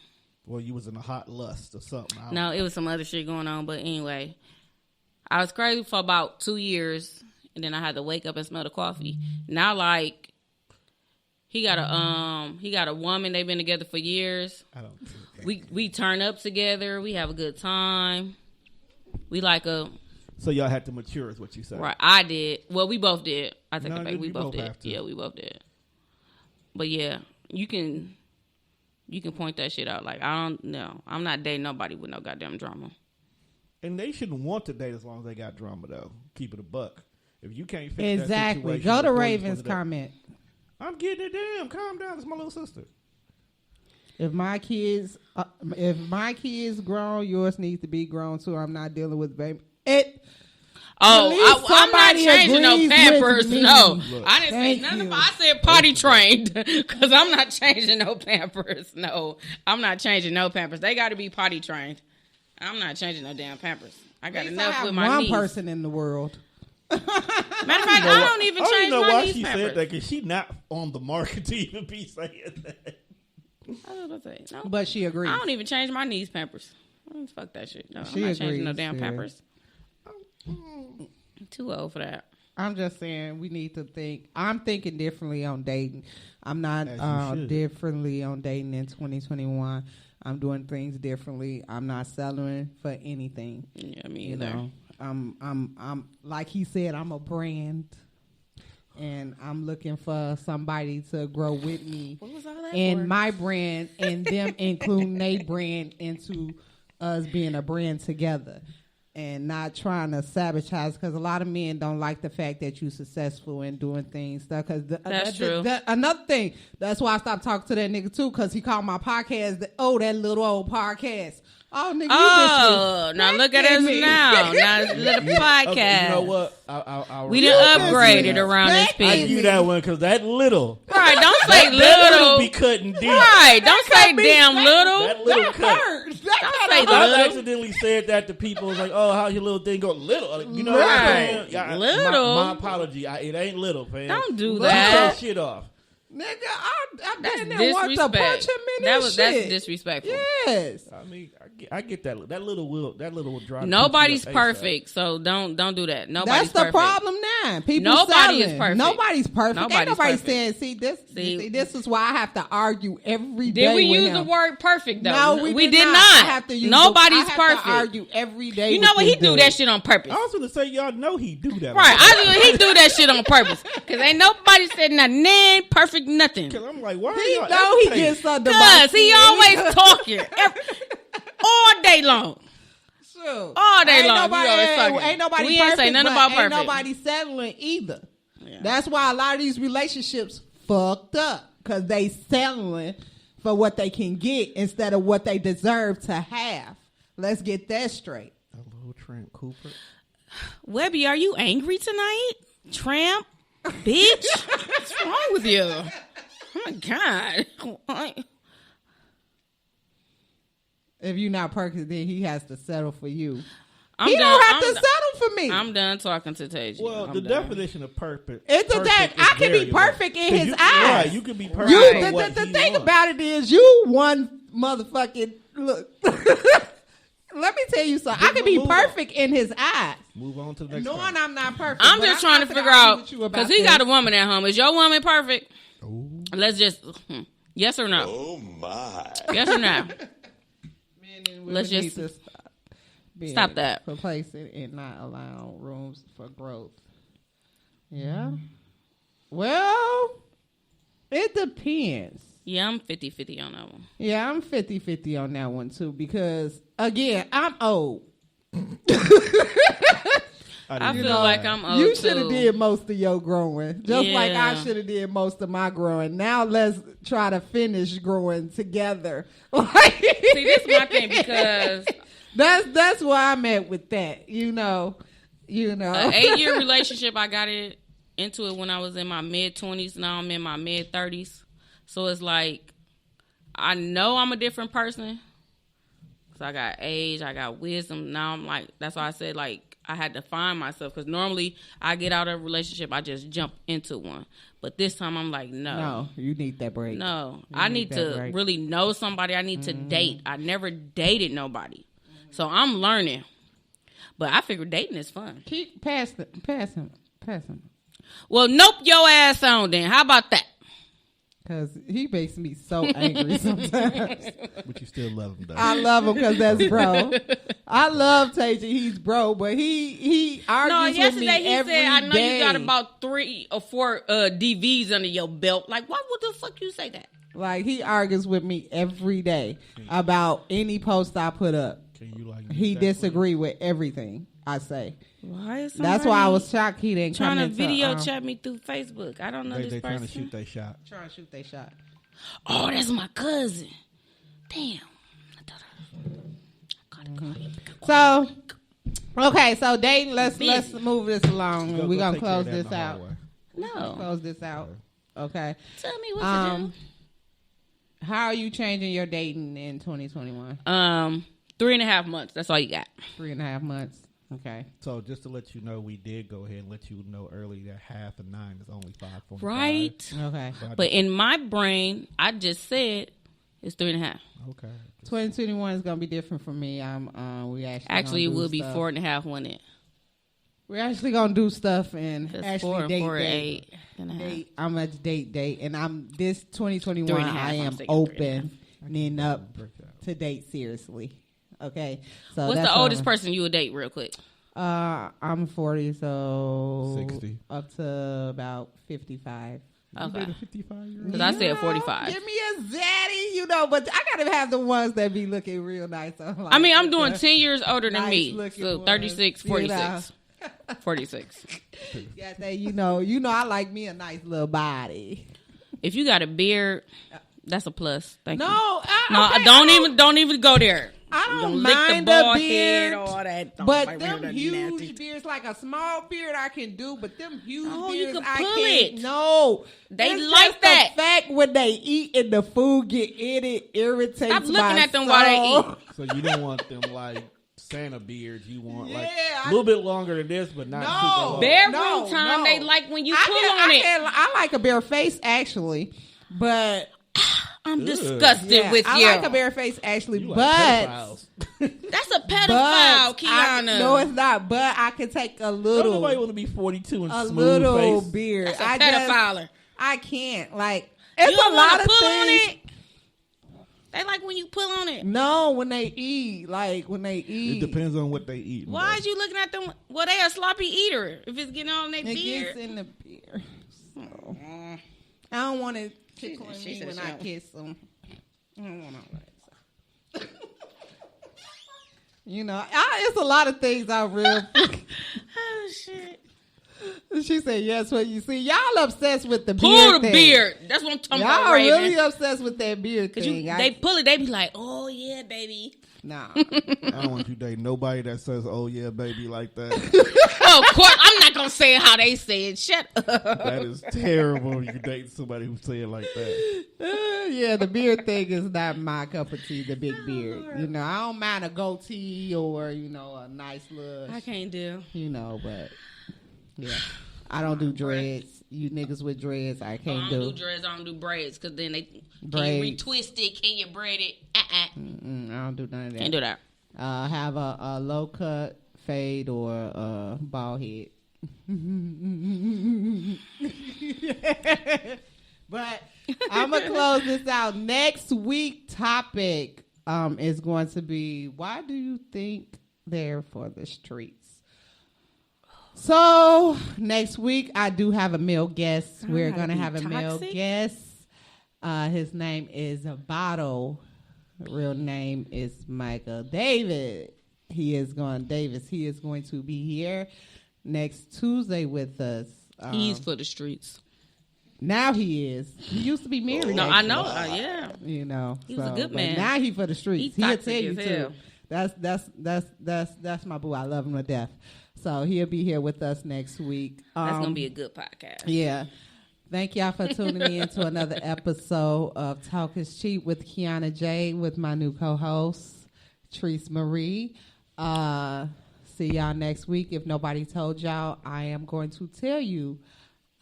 Well, you was in a hot lust or something. I don't No, know. it was some other shit going on. But anyway, I was crazy for about 2 years, and then I had to wake up and smell the coffee. Now, like, he got a woman. They've been together for years. I don't think that. We turn up together. We have a good time. We like a So y'all had to mature, is what you said. right. I did. Well, we both did. I take No, it back. you We both both did. have to. Yeah, we both did. But yeah, you can point that shit out. Like, I don't know. I'm not dating nobody with no goddamn drama. And they shouldn't want to date as long as they got drama, though. Keep it a buck. If you can't fix that Exactly. situation, Go to before you Raven's supposed to date- comment. I'm getting it down. Calm down. It's my little sister. If my kids grown, yours needs to be grown too. I'm not dealing with baby. At least I'm not somebody changing no agrees with Pampers. me. No, Look. I didn't say Thank none you. of. I said potty trained because I'm not changing no Pampers. No, I'm not changing no Pampers. They got to be potty trained. I'm not changing no damn Pampers. I got At least enough I have with my one niece. person in the world. Matter of fact, I don't even I don't change know my why niece she Pampers. said that, because she not on the market to even be saying that. I was about to say, no. But she agrees. I don't even change my niece Pampers. Fuck that shit. No, She I'm not changing no agrees, damn yeah. Pampers. Too old for that. I'm just saying we need to think. I'm thinking differently on dating. I'm not As you should. differently on dating in 2021. I'm doing things differently. I'm not settling for anything. Yeah, me You either. know, I'm like he said, I'm a brand, and I'm looking for somebody to grow with me What was all that and for? my brand, and them including their brand into us being a brand together. And not trying to sabotage, because a lot of men don't like the fact that you're successful in doing things. Because That's true. Another thing, that's why I stopped talking to that nigga too, because he called my podcast that little old podcast. Oh, nigga, Oh, you now look at us me. now. Now it's a little podcast. Okay, you know what? I'll We done Look at upgraded me. around this Thank I piece. give you that one, because that little. Right, don't say That little little. be cutting deep. Right, don't say cut me damn straight. little. That little That cut. hurts. Don't say I little. accidentally said that to people. It was like, oh, how your little thing go? Little. You know what Right. I'm saying? Yeah, Little. My apology. It ain't little, fam. Don't do Cut that. that shit off. Nigga, I've That's been there once to punch disrespect. him in his That's shit. disrespectful. Yes. I mean, I get that. That little will drive. Nobody's people up ASAP. perfect, so don't do that. Nobody's That's the perfect. problem now. People Nobody is selling. perfect. Nobody's perfect. Ain't Nobody's nobody perfect. saying, see, this is why I have to argue every day. Did we with use him. the word perfect though? No, we did not. not. I have to use Nobody's I have perfect. To argue every day. You know with what? He this do dude. that shit on purpose. I was going to say, y'all know he do that. Right, he do that shit on purpose. Cause ain't nobody said nothing perfect nothing. Because I'm like, why are He y'all know he agitated? gets under my Cause he skin. always talking all day long. Sure. All day Ain't long. Nobody, He always talking. ain't nobody We perfect, ain't say nothing but about ain't perfect. nobody settling either. Yeah. That's why a lot of these relationships fucked up, because they settling for what they can get instead of what they deserve to have. Let's get that straight. Hello, Trent Cooper. Webby, are you angry tonight? Tramp? Bitch? What's wrong with you? Oh my God. If you're not perfect, then he has to settle for you. I'm He done. don't have I'm to done. settle for me. I'm done talking to Tasia. Well, I'm the done. definition of perfect. It's a perfect that is I can be variable. perfect in 'Cause his you, eyes. Right, you can be perfect. You, for the what the he thing wants. about it is, you one motherfucking look. Let me tell you something. I can be Move on. perfect in his eyes, Move on to the next knowing one. I'm not perfect. I'm but just trying to not figure gonna argue out with you about because he this. got a woman at home. Is your woman perfect? Ooh. Let's just yes or no. Oh my. Yes or no. Men and women Let's need just to being stop that. complacent and not allow rooms for growth. Yeah. Well, it depends. Yeah, I'm 50-50 on that one. Yeah, I'm 50-50 on that one too, because again, I'm old. I feel know, like I'm old You should have too. did most of your growing, just like I Yeah. should have did most of my growing. Now let's try to finish growing together. See, this is my thing because that's where I'm at with that. You know. an 8-year relationship, I got it into it when I was in my mid-20s. Now I'm in my mid-30s. So it's like, I know I'm a different person. So I got age, I got wisdom. Now I'm like, that's why I said, like, I had to find myself. Because normally I get out of a relationship, I just jump into one. But this time I'm like, No, you need that break. No, You I need that to break. really know somebody. I need to date. I never dated nobody. So I'm learning. But I figure dating is fun. Keep pass him. Well, nope your ass on then. How about that? Because he makes me so angry sometimes. But you still love him, though. I love him because that's bro. I love Tasia. He's bro, but he argues with me yesterday he every said, I know day. you got about 3 or 4 DVs under your belt. Like, why would the fuck you say that? Like, he argues with me every day about any post I put up. Can you like? He disagree with everything I say. Why is That's why I was shocked he didn't trying come to video into, chat me through Facebook. I don't know They this trying person. to shoot their shot. trying to shoot their shot. Oh, that's my cousin. Damn. So, okay, so dating. Let's Busy. move this along. We're gonna take care of close that in this the out. hallway. No. Close this out. Okay. Tell me what to do. How are you changing your dating in 2021? 3.5 months. That's all you got. 3.5 months. Okay. So just to let you know, we did go ahead and let you know early that 8:30 is only 5:45. Right. Okay. But in my brain, I just said it's 3.5. Okay. 2021 is gonna be different for me. We Actually, it gonna do will be stuff. 4.5 when it. We're actually gonna do stuff and That's actually 4 date, and 4 date. 8.5. Date. I'm at date, and I'm this 2021. 3.5, I I'm am thinking opening up to date seriously. Okay. So What's that's the what oldest I'm- person you would date, real quick? I'm 40, so 60. up to about 55. Okay. 55-year-old. Because I said 45. Give me a zaddy, but I gotta have the ones that be looking real nice. I mean, I'm doing 10 years older than me. Nice-looking So ones, 36, you know. 46. 46. Yeah, say you know, I like me a nice little body. If you got a beard, that's a plus. Thank you. No, Don't even go there. I You don't gonna lick mind the the bald beard, head, all that. Don't but fight them with that huge nasty- beards, like a small beard, I can do. But them huge Oh, you beards, can I pull can't. it. No, They it's like just that. The fact when they eat and the food get in it irritates. Stop looking my at them while they soul. eat. So you don't want them like Santa beards. You want like Yeah, a little bit longer than this, but not No. super long. Bedroom No, time, no. they like when you I pull can- on I it. can- I like a bare face actually, but I'm Ugh. disgusted yeah, with I you. like a bare face actually, You like but. pedophiles. That's a But pedophile, Kiana. no, it's not. But I can take a Don't little, nobody want to be 42 and a smooth little face. beard. That's a I just, pedophile. I can't. Like, You it's don't a lot want of to pull on things. it. They like when you pull on it. No, when they eat, like when they eat, It depends on what they eat. Why is you looking at them? Well, they a sloppy eater. If it's getting on their it beard. gets in the beard. So, I don't want it tickling she me said when she I don't. kiss them. I don't want all that. So. You know, it's a lot of things I real. Oh shit! She said, "Yes, what you see, y'all obsessed with the Pull beard the thing. beard. That's what I'm talking Y'all about, Raven. really obsessed with that beard Cause thing. they pull it, they be like, "Oh yeah, baby." Nah, I don't want you dating nobody that says, "Oh yeah, baby," like that. Oh, of course, I'm not gonna say how they say it. Shut up. That is terrible. If you date somebody who say it like that. yeah, the beard thing is not my cup of tea. The big beard, you know, I don't mind a goatee or a nice look, I can't do. but yeah, I don't do dreads. You niggas with dreads, I I can't don't do dreads. I don't do braids because then they can you Braids. retwist it? Can you braid it? I don't do none of that. Can't do that. Have a low cut, fade, or a bald head. But I'm gonna close this out. Next week topic is going to be, why do you think they're for the streets? So next week I do have a male guest. We're gotta gonna be have a male toxic? guest. His name is Bottle. Real name is Michael David. He is going to be here next Tuesday with us. He's for the streets. Now he is. He used to be married. No, I actually. know. Yeah. You know, He was a good but man. Now he for the streets. He He'll toxic tell you as too. hell. That's my boo. I love him to death. So he'll be here with us next week. That's gonna be a good podcast. Yeah. Thank y'all for tuning in to another episode of Talk is Cheap with Kiana J with my new co-host, Treese Marie. See y'all next week. If nobody told y'all, I am going to tell you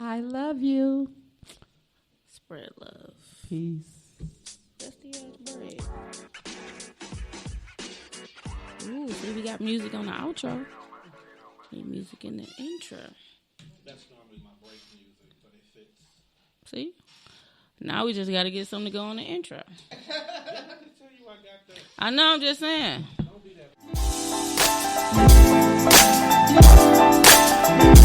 I love you. Spread love. Peace. That's the bread. Ooh, see, we got music on the outro. Need music in the intro. That's normally my break music, but it fits. See? Now we just got to get something to go on the intro. I can tell you I got that. I know, I'm just saying. Don't be that.